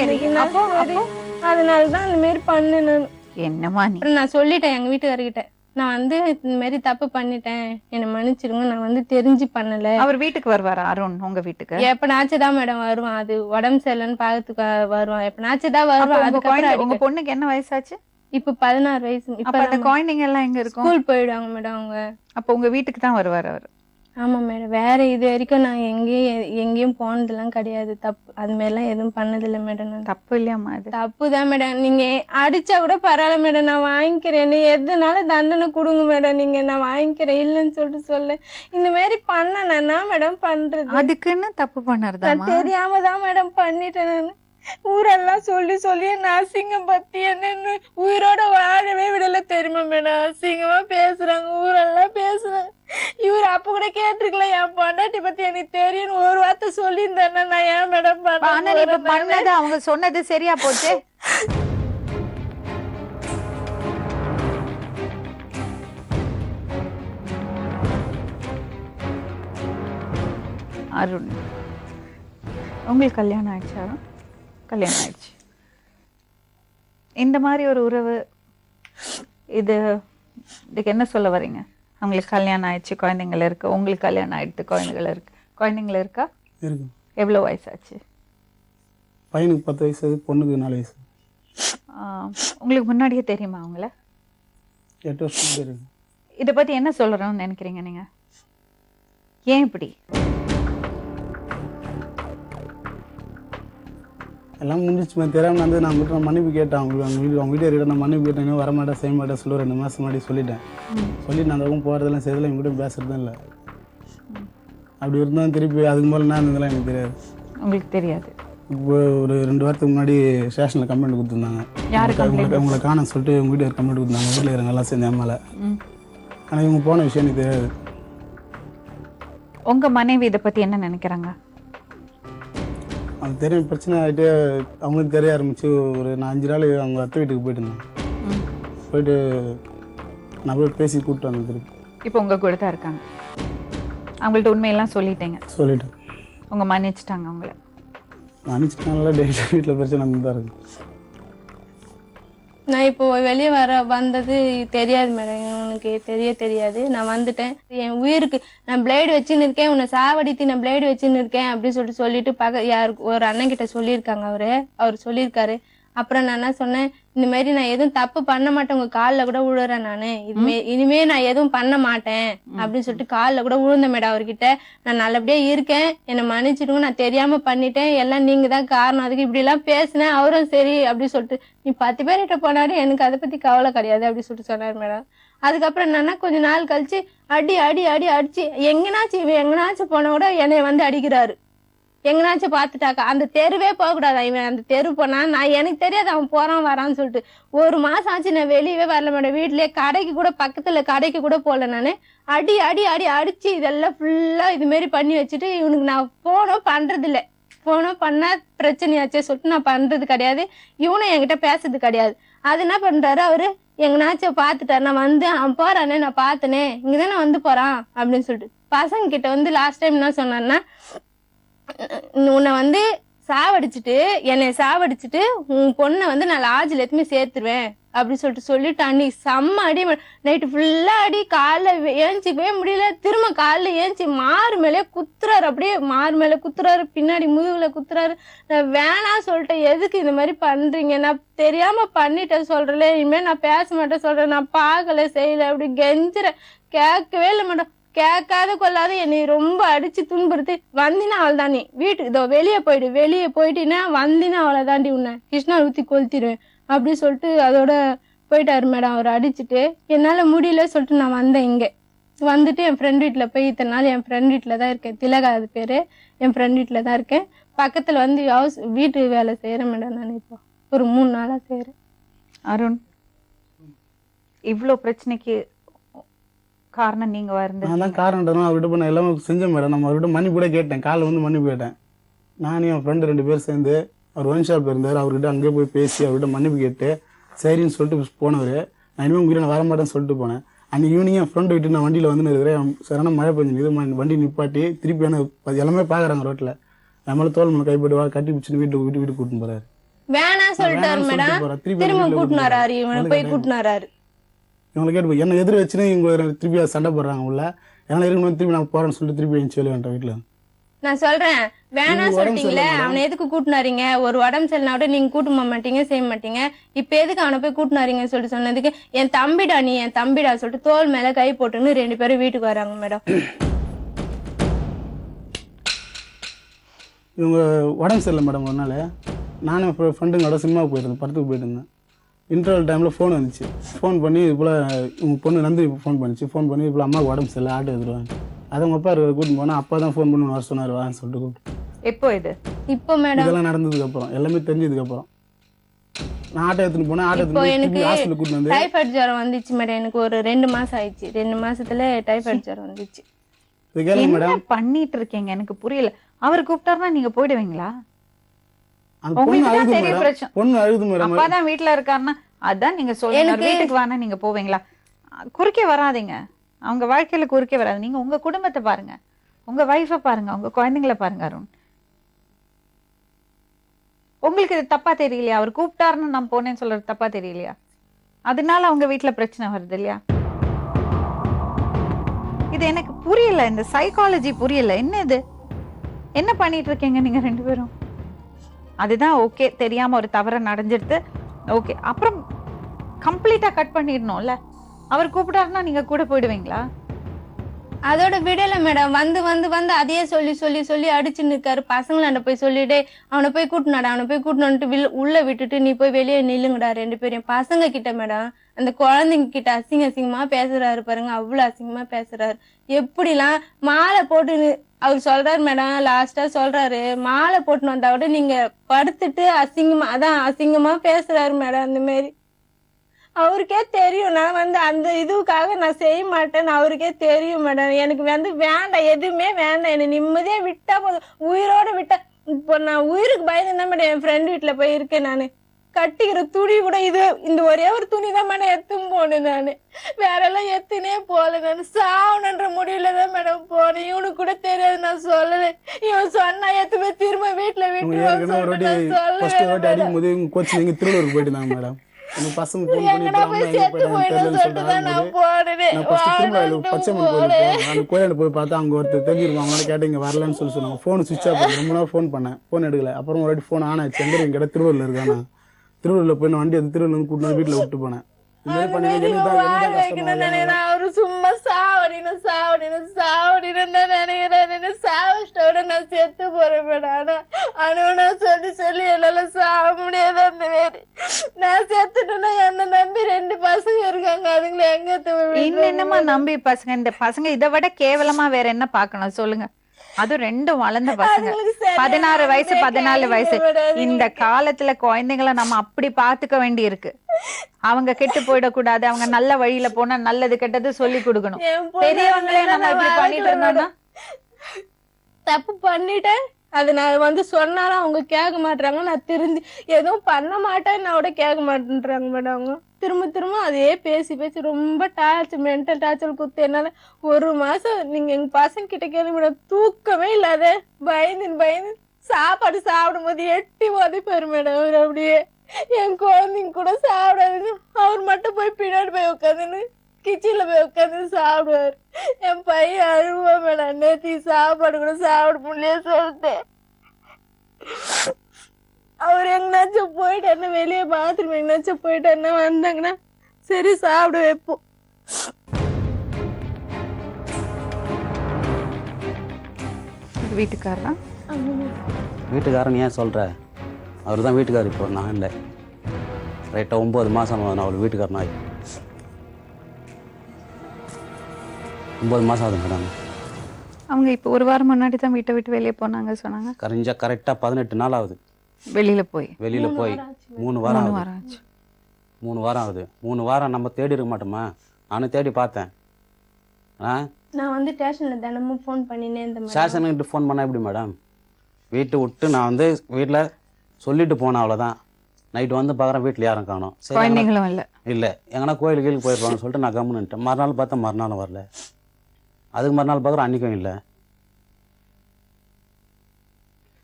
அதனாலதான் இந்த மாதிரி பண்ணணும். என்னமா நீ? நான் சொல்லிட்டேன் எங்க வீட்டுக்காரர்கிட்ட, நான் வந்து இந்த மாதிரி தப்பு பண்ணிட்டேன், என்னை மன்னிச்சிருங்க, நான் வந்து தெரிஞ்சு பண்ணல. அவர் வீட்டுக்கு வருவாரா அருண்? உங்க வீட்டுக்கு எப்பனாச்சுதான் மேடம் வருவான். அது உடம்பு சரியில்லைன்னு பாக்கிறதுக்கு வருவான், எப்பனாச்சுதான் வருவான். அதுக்கப்புறம் உங்க பொண்ணுக்கு என்ன வயசாச்சு? இப்ப 16 வயசு. இப்ப அந்த குழந்தைங்க எல்லாம் எங்க இருக்கும்? ஸ்கூல் போயிடுவாங்க மேடம் அவங்க. அப்ப உங்க வீட்டுக்கு தான் வருவாரு அவரு? ஆமா மேடம். வேற இது வரைக்கும் நான் எங்கேயும் போனதெல்லாம் கிடையாது. தப்பு அது மாதிரிலாம் எதுவும் பண்ணதில்லை மேடம். தப்பு இல்லையாம்மா? அது தப்புதான் மேடம். நீங்க அடிச்சா கூட பரவாயில்ல மேடம், நான் வாங்கிக்கிறேன். எதுனால தண்டனை கொடுங்க மேடம், நீங்க நான் வாங்கிக்கிறேன் இல்லைன்னு சொல்லிட்டு சொல்ல. இந்த மாதிரி பண்ணனா மேடம் பண்றது? அதுக்குன்னு தப்பு பண்ணறதா? தெரியாம தான் மேடம் பண்ணிட்டேன் நான். ஊரெல்லாம் சொல்லி சொல்லி என்ன அசிங்கம் பத்தி என்ன உயிரோட வாழவே விடல தெரியுமா மேடம். அசிங்கமா பேசுறாங்க, ஊரெல்லாம் பேசுறாங்க. இவரு அப்ப கூட கேட்டிருக்கலாம், என் பொண்டாட்டி பத்தி எனக்கு தெரியும் ஒரு வார்த்தை சொல்லியிருந்தேன்னா நான் ஏன் மேடம் பண்ணது? அவங்க சொன்னது சரியா போச்சு. அருண், உங்களுக்கு கல்யாணம் ஆயிடுச்சா? கல்யாணம் ஆயிடுச்சு. இந்த மாதிரி ஒரு உறவு, இதுக்கு என்ன சொல்ல வரீங்க? அவங்களுக்கு கல்யாணம் ஆயிடுச்சு, குழந்தைங்கள் இருக்கு. உங்களுக்கு கல்யாணம் ஆயிடுச்சு, குழந்தைகள் இருக்கு. குழந்தைங்கள் இருக்கா? இருக்கு. எவ்வளோ வயசாச்சு? பையனுக்கு 10 வயசு, பொண்ணுக்கு 4 வயசு. உங்களுக்கு முன்னாடியே தெரியுமா அவங்கள? 8 வருஷம் தெரியும். இதை பத்தி என்ன சொல்லணும்னு நினைக்கிறீங்க நீங்க? ஏன் இப்படி? எல்லாம் முடிஞ்சிச்சு தெரியாமல் வந்து நான் வீட்டில் மன்னிப்பு கேட்டேன். அவங்க வீட்டுக்காரிட்ட நான் மன்னிப்பு கேட்டேன். இன்னும் வரமாட்டேன் செய்ய மாட்டேன் சொல்லி 2 மாதம் முன்னாடி சொல்லிட்டேன். சொல்லிட்டு நான் அந்த பக்கம் போகிறதெல்லாம் செய்யறதில்ல, எங்ககிட்ட பேசுறதும் இல்லை. அப்படி இருந்தாலும் திருப்பி அதுக்கு மேலே நான் இருந்ததெல்லாம் எனக்கு தெரியாது. உங்களுக்கு தெரியாது? இப்போ ஒரு 2 வாரத்துக்கு முன்னாடி ஸ்டேஷனில் கம்ப்ளைண்ட் கொடுத்துருந்தாங்க. உங்களை காண சொல்லிட்டு உங்கள் வீட்டுக்கு கம்ப்ளைண்ட் கொடுத்தாங்க. வீட்டில் இருக்கிற நல்லா சேர்ந்து மேலே. ஆனால் இவங்க போன விஷயம் எனக்கு தெரியாது. உங்க மனைவி இதை பத்தி என்ன நினைக்கிறாங்க? அது தெரியும், பிரச்சனை ஆகிட்டு அவங்களுக்கு தெரிய ஆரம்பிச்சு. நான் 5 நாள் அவங்க அத்தை வீட்டுக்கு போயிட்டு இருந்தேன். போயிட்டு நான் போய் பேசி கூப்பிட்டு வந்தேன் திருப்பி. இப்போ உங்க கூட தான் இருக்காங்க. அவங்கள்ட்ட உண்மையெல்லாம் சொல்லிட்டேங்க? சொல்லிட்டேன். உங்க மன்னிச்சிட்டாங்க அவங்கள? மன்னிச்சிட்டாங்களா? டெய்லி வீட்டில் பிரச்சனை தான் இருக்கு. நான் இப்போ வெளியே வந்தது தெரியாது மேடம், உனக்கு தெரியாது. நான் வந்துட்டேன், என் உயிருக்கு நான் பிளேடு வச்சுன்னு இருக்கேன், உன்னை சாவடித்து நான் பிளேடு வச்சுன்னு இருக்கேன் அப்படின்னு சொல்லிட்டு யாருக்கு ஒரு அண்ணன் கிட்ட சொல்லியிருக்காங்க. அவர் சொல்லியிருக்காரு. அப்புறம் நான் என்ன சொன்னேன், இந்த மாதிரி நான் எதுவும் தப்பு பண்ண மாட்டேன், உங்க காலில் கூட விழுறேன் நானு, இனிமே நான் எதுவும் பண்ண மாட்டேன் அப்படின்னு சொல்லிட்டு காலில் கூட விழுந்த மேடம் அவர்கிட்ட. நான் நல்லபடியா இருக்கேன், என்னை மன்னிச்சிடுங்க, நான் தெரியாம பண்ணிட்டேன், எல்லாம் நீங்க தான் காரணம், அதுக்கு இப்படி எல்லாம் பேசினேன். அவரும் சரி அப்படின்னு சொல்லிட்டு, நீ 10 பேர்கிட்ட போனாரு, எனக்கு அதை பத்தி கவலை கிடையாது அப்படின்னு சொல்லிட்டு சொன்னார் மேடம். அதுக்கப்புறம் என்னன்னா கொஞ்ச நாள் கழிச்சு அடிச்சு எங்கனாச்சும் போனா கூட என்னை வந்து அடிக்கிறாரு. எங்கனாச்சும் பார்த்துட்டாக்கா அந்த தெருவே போகக்கூடாது, இவன் அந்த தெரு போனா நான் எனக்கு தெரியாது அவன் போறான் வரான்னு சொல்லிட்டு. 1 மாசம் ஆச்சு நான் வெளியவே வரல மேடம். வீட்லயே கடைக்கு கூட பக்கத்துல கடைக்கு கூட போகல. நானு அடிச்சு இதெல்லாம் ஃபுல்லா இது மாதிரி பண்ணி வச்சுட்டு இவனுக்கு நான் போனோம் பண்றது இல்லை. போனோம் பண்ணா பிரச்சனையாச்சே சொல்லிட்டு நான் பண்றது கிடையாது. இவனும் என்கிட்ட பேசுறது கிடையாது. அது என்ன பண்றாரு, அவரு எங்கனாச்சும் பார்த்துட்டாரு, நான் வந்து அவன் போறானே நான் பார்த்தனே இங்கதானே வந்து போறான் அப்படின்னு சொல்லிட்டு பசங்க கிட்ட வந்து லாஸ்ட் டைம் என்ன சொன்னான்னா, உன்னை வந்து என்னை சாவடிச்சுட்டு உன் பொண்ணை வந்து நான் லாட்ஜில் எதுவுமே சேர்த்துருவேன் அப்படின்னு சொல்லிட்டு அன்னைக்கு செம்ம அடி. நைட்டு ஃபுல்லா அடி, காலைல ஏஞ்சிக்கவே முடியல. திரும்ப காலைல ஏஞ்சி மாறு மேலே குத்துறாரு, அப்படியே மாறு மேலே குத்துறாரு, பின்னாடி முதுகுல குத்துறாரு. நான் வேணாம் சொல்லிட்டேன், எதுக்கு இந்த மாதிரி பண்றீங்க, நான் தெரியாம பண்ணிட்டேன் சொல்றேன், இனிமேல் நான் பேச மாட்டேன் சொல்றேன், நான் பார்க்கல செய்யல அப்படி கெஞ்சுறேன். கேட்கவே இல்லை மேடம். கேட்காத கொள்ளாத என்னை ரொம்ப அடிச்சு துன்புறுத்தி, வந்தினா அவள் தான் நீ வீட்டுக்கு இதோ வெளியே போயிட்டினா வந்தினா அவளை தாண்டி உன்னை கிருஷ்ணா ஊத்தி கொளுத்திடுவேன் அப்படின்னு சொல்லிட்டு அதோட போயிட்டாரு மேடம் அவர் அடிச்சுட்டு. என்னால் முடியல சொல்லிட்டு நான் வந்தேன். இங்கே வந்துட்டு என் ஃப்ரெண்ட் வீட்டில் போய் இத்தனை நாள் என் ஃப்ரெண்ட் வீட்டில் தான் இருக்கேன். திலகா அது பேர். என் ஃப்ரெண்ட் வீட்டில் தான் இருக்கேன். பக்கத்தில் வந்து வீட்டு வேலை செய்கிறேன் மேடம். நான் இப்போ ஒரு 3 நாளாக செய்கிறேன். அருண், இவ்வளோ பிரச்சனைக்கு காரணம் நீங்க வந்து நான் தான் காரணம். அவர்கிட்ட போய் நான் எல்லாமே செஞ்சேன் மேடம். நம்ம அவர்கிட்ட மன்னிப்பு கூட கேட்டேன். காலைல வந்து மன்னிப்பு கேட்டேன். நானும் என் ஃப்ரெண்டு 2 பேர் சேர்ந்து அவர் ஒயின் ஷாப் இருந்தார். அவர்கிட்ட அங்கேயே போய் பேசி அவர்கிட்ட மன்னிப்பு கேட்டு சரின்னு சொல்லிட்டு போனவர். நான் இனிமேல் உங்ககிட்ட நான் வரமாட்டேன்னு சொல்லிட்டு போனேன். அன்றைக்கி ஈவினிங் என் ஃப்ரெண்டு விட்டு நான் வண்டியில் வந்து இருக்கிறேன். சரியான மழை பெஞ்சு வண்டி நிப்பாட்டி திருப்பி எல்லாமே பார்க்குறாங்க ரோட்டில். நம்மள தோல் மேலே கைப்பட்டு கட்டி பிடிச்சின்னு வீட்டுக்கு கூட்டின்னு போறாரு. வேணாம் சொல்லிட்டாரு மேடம். திரும்ப கூட்டினாரு. இவனை போய் கூட்டினாரு. இவங்களை கேட்டு என்ன எதிர் வச்சுன்னு இவங்க திருப்பி சண்டை போடுறாங்க உள்ள. ஏன்னா இருக்கணும் திருப்பி நான் போறேன்னு சொல்லிட்டு திருப்பி எழுந்து சொல்லி வந்துட்டேன் வீட்டில். நான் சொல்றேன் வேணாம் சொல்லிட்டீங்களே, அவனை எதுக்கு கூட்டினாரீங்க? ஒரு உடம்பு சரினா விட நீங்க கூட்ட மாட்டீங்க, செய்ய மாட்டீங்க. இப்ப எதுக்கு அவனை போய் கூட்டினாரீங்கன்னு சொல்லிட்டு சொன்னதுக்கு என் தம்பிடா நீ என் தம்பிடா சொல்லிட்டு தோல் மேல கை போட்டுன்னு 2 பேரும் வீட்டுக்கு வராங்க மேடம். இவங்க உடம்பு சரியில்லை மேடம். ஒரு நாள் நானும் ஃப்ரெண்டுங்களோட சினிமாவுக்கு போயிருந்தேன், படத்துக்கு போயிட்டு இருந்தேன். இன்டர்வல் டைமில் ஃபோன் வந்துச்சு. ஃபோன் பண்ணி இது போல் உங்கள் பொண்ணு நந்தி ஃபோன் பண்ணிச்சு. ஃபோன் பண்ணி இப்போ அம்மாவுக்கு உடம்பு சரியில்லை, ஆட்டோ எடுத்துருவாங்க. அதை உங்கள் அப்பா கூட்டின்னு போனால் அப்பா தான் ஃபோன் பண்ணி வர சொன்னார் வான்னு சொல்லிட்டு கூப்பிட்டு. எப்போ இது? இப்போ மேடம் இதெல்லாம் நடந்ததுக்கப்புறம் எல்லாமே தெரிஞ்சதுக்கப்புறம் நான் ஆட்டோ எடுத்துன்னு போனேன். ஆட்டோ எடுத்துன்னு ஹாஸ்பிட்டல் கூட்டின்னு வந்து டைஃபாய்டு ஜுரம் வந்துச்சு மேடம். எனக்கு ஒரு 2 மாசம் ஆயிடுச்சு. 2 மாசத்துல டைஃபாய்டு ஜுரம் வந்துச்சு. இது கேளுங்க மேடம். என்ன பண்ணிட்டு இருக்கீங்க எனக்கு புரியல. அவர் கூப்பிட்டாருன்னா நீங்க போயிடுவீங்களா? அந்த பொண்ணு அழுது மேடம். பொண்ணு அழுது மேடம். அப்பா தான் வீட்டுல இருக்காருன்னா அதான் நீங்க சொல்லுங்க. வீட்டுக்கு வானா நீங்க போவீங்களா? குறுக்கே வராதீங்க. அவங்க வாழ்க்கையில குறுக்கே வராது. நீங்க உங்க குடும்பத்தை பாருங்க, உங்க வைஃபை பாருங்க, உங்க குழந்தைங்களை பாருங்க. அருண், உங்களுக்கு இது தப்பா தெரியலையா? அவர் கூப்பிட்டாருன்னு நான் போனேன்னு சொல்றது தப்பா தெரியலையா? அதனால அவங்க வீட்டுல பிரச்சனை வருது இல்லையா? இது எனக்கு புரியல. இந்த சைக்காலஜி புரியல. என்ன இது? என்ன பண்ணிட்டு இருக்கீங்க நீங்க 2 பேரும்? அதுதான் ஓகே, தெரியாம ஒரு தவறு நடந்துடுது, ஓகே. அப்புறம் கம்ப்ளீட்டா கட் பண்ணிடணும்ல. அவர் கூப்பிட்டாருன்னா நீங்க கூட போயிடுவீங்களா? அதோட விடல மேடம். வந்து வந்து வந்து அதையே சொல்லி சொல்லி சொல்லி அடிச்சு நிற்காரு. பசங்களாண்ட போய் சொல்லிட்டு அவனை போய் கூட்டினாடா, அவனை போய் கூட்டினு உள்ள விட்டுட்டு நீ போய் வெளியே நில்லுங்கடா 2 பேரும். பசங்க கிட்ட மேடம், அந்த குழந்தைங்க கிட்ட அசிங்கமா பேசுறாரு பாருங்க. அவ்வளவு அசிங்கமா பேசுறாரு. எப்படிலாம் மாலை போட்டு அவர் சொல்றாரு மேடம். லாஸ்டா சொல்றாரு மாலை போட்டுன்னு வந்தா விட நீங்க படுத்துட்டு அசிங்கமா பேசுறாரு மேடம். அந்த மாதிரி அவருக்கே தெரியும். நான் வந்து அந்த இதுக்காக நான் செய்ய மாட்டேன்னு அவருக்கே தெரியும் மேடம். எனக்கு வந்து வேண்டாம், எதுவுமே வேண்டாம். என்னை நிம்மதியா விட்டா போதும், உயிரோட விட்டா. இப்போ நான் உயிருக்கு பயந்துதான் மேடம் என் ஃப்ரெண்ட் வீட்டுல போய் இருக்கேன். நான் கட்டிக்கிற துணி கூட இந்த ஒரே ஒரு துணி தான் மேடம் எத்தும் போனேன். நான் வேற எல்லாம் எத்துனே போல. நான் சாவணுன்ற முடியலதான் மேடம் போனேன். இவனுக்கு கூட தெரியாது, நான் சொல்லல. இவன் சொன்னா எத்துமே திரும்ப வீட்டுல விட்டு திருவள்ளூருக்கு போயிட்டு இருந்தாங்க மேடம். பசங்க கோயில போய் பார்த்தா அங்க ஒருத்தர் தெரிஞ்சிருவாங்க. கேட்டீங்க வரலன்னு சொல்லி சொன்னாங்க. போன் சுவிட்ச் ஆஃப் பண்ணி ரொம்ப நேரம் ஃபோன் பண்ணேன், போன் எடுக்கல. அப்புறம் ஒரு வாட்டி ஃபோன் ஆன் ஆச்சு. எங்க எங்கிட்ட திருவள்ளூர் இருக்கானா, திருவள்ளூர்ல போய் வண்டி எடுத்து திருவள்ளூர் கூட்டிட்டு வீட்டுல விட்டு போனேன். அவரு சும்மா சாவடினு நினைக்கிறேன். சாவச்சோட நான் செத்து போறேன் மேடம். ஆனா சொல்லி சொல்லி என்னால சாவ முடியாது. அந்த மாதிரி நான் செத்துட்டேன்னா என்ன நம்பி 2 பசங்க இருக்காங்க. அதுங்களை எங்க என்னமா நம்பி பசங்க? இந்த பசங்க இதை விட கேவலமா வேற என்ன பாக்கணும் சொல்லுங்க? அது 2 வளர்ந்த பசங்க, 16 வயசு 14 வயசு. இந்த காலத்துல குழந்தைங்களை நம்ம அப்படி பாத்துக்க வேண்டி இருக்கு. அவங்க கெட்டு போயிடக்கூடாது. அவங்க நல்ல வழியில போனா நல்லது கெட்டது சொல்லி கொடுக்கணும். பெரியவங்களே நம்ம இப்படி பண்ணிட்டு இருந்தோம்னா தப்பு பண்ணிட்டேன். அது நான் வந்து சொன்னாலும் அவங்க கேட்க மாட்டாங்க. நான் திருந்தி எதுவும் பண்ண மாட்டேன்னு நான் கூட கேட்க மாட்டேன்றாங்க மேடம். அவங்க திரும்ப திரும்ப அதே பேசி ரொம்ப மென்டல் டார்ச்சர் குத்து. என்னால 1 மாசம் நீங்க எங்க பசங்க கிட்ட கேள்வி மேடம், தூக்கமே இல்லாத பயந்து சாப்பாடு சாப்பிடும் போது எட்டி உதைப்பாரு மேடம். அவர் அப்படியே என் குழந்தைங்க கூட சாப்பிடாதுன்னு அவர் மட்டும் போய் பின்னாடி போய் உட்காந்துன்னு கிச்சன்ல போய் உட்காந்து சாப்பிடுவாரு. என் பையன் அழுவா மேடம். நேத்தி சாப்பாடு கூட சாப்பிட முடியல சொல்லிட்டேன். அவர் எங்கனாச்சும் போயிட்டாருன்னா, வெளியே பாத்ரூம் எங்கனாச்சும் போயிட்டாருன்னா வந்தாங்கன்னா சரி சாப்பிட வைப்போம். வீட்டுக்காரன் ஏன் சொல்ற? அவர் தான் வீட்டுக்காரர். இப்போ நான் இல்லை. ரைட்டாக 9 மாதம் நான் அவள் வீட்டுக்காரன் ஆகி 9 மாதம் ஆகுது மேடம். அவங்க இப்போ ஒரு வாரம் முன்னாடி தான் வீட்டை விட்டு வெளியே போனாங்க சொன்னாங்க. கரெக்டாக 18 நாள் ஆகுது வெளியில் போய் 3 வாரம் ஆகுது. ஆச்சு. 3 வாரம் ஆகுது. 3 வாரம் நம்ம தேடி இருக்க மாட்டோமா? நானும் தேடி பார்த்தேன். நான் வந்து ஸ்டேஷன்ல தினமும் ஃபோன் பண்ணினே இருந்தேன். ஸ்டேஷனுக்கிட்ட ஃபோன் பண்ணால் எப்படி மேடம்? வீட்டை விட்டு நான் வந்து வீட்டில் சொல்லிட்டு போனேன், அவ்வளோதான். நைட்டு வந்து பார்க்குறேன் வீட்டில் யாரும் காணோம். குழந்தைங்களும் இல்லை. இல்லை, எங்கன்னா கோயிலுக்கு கீழே போயிருப்பாங்கன்னு சொல்லிட்டு நான் கம்முன்னுட்டேன். மறுநாள் பார்த்தா மறுநாளும் வரல. அதுக்கு மறுநாள் பார்க்குறேன், அன்றைக்கும் இல்லை.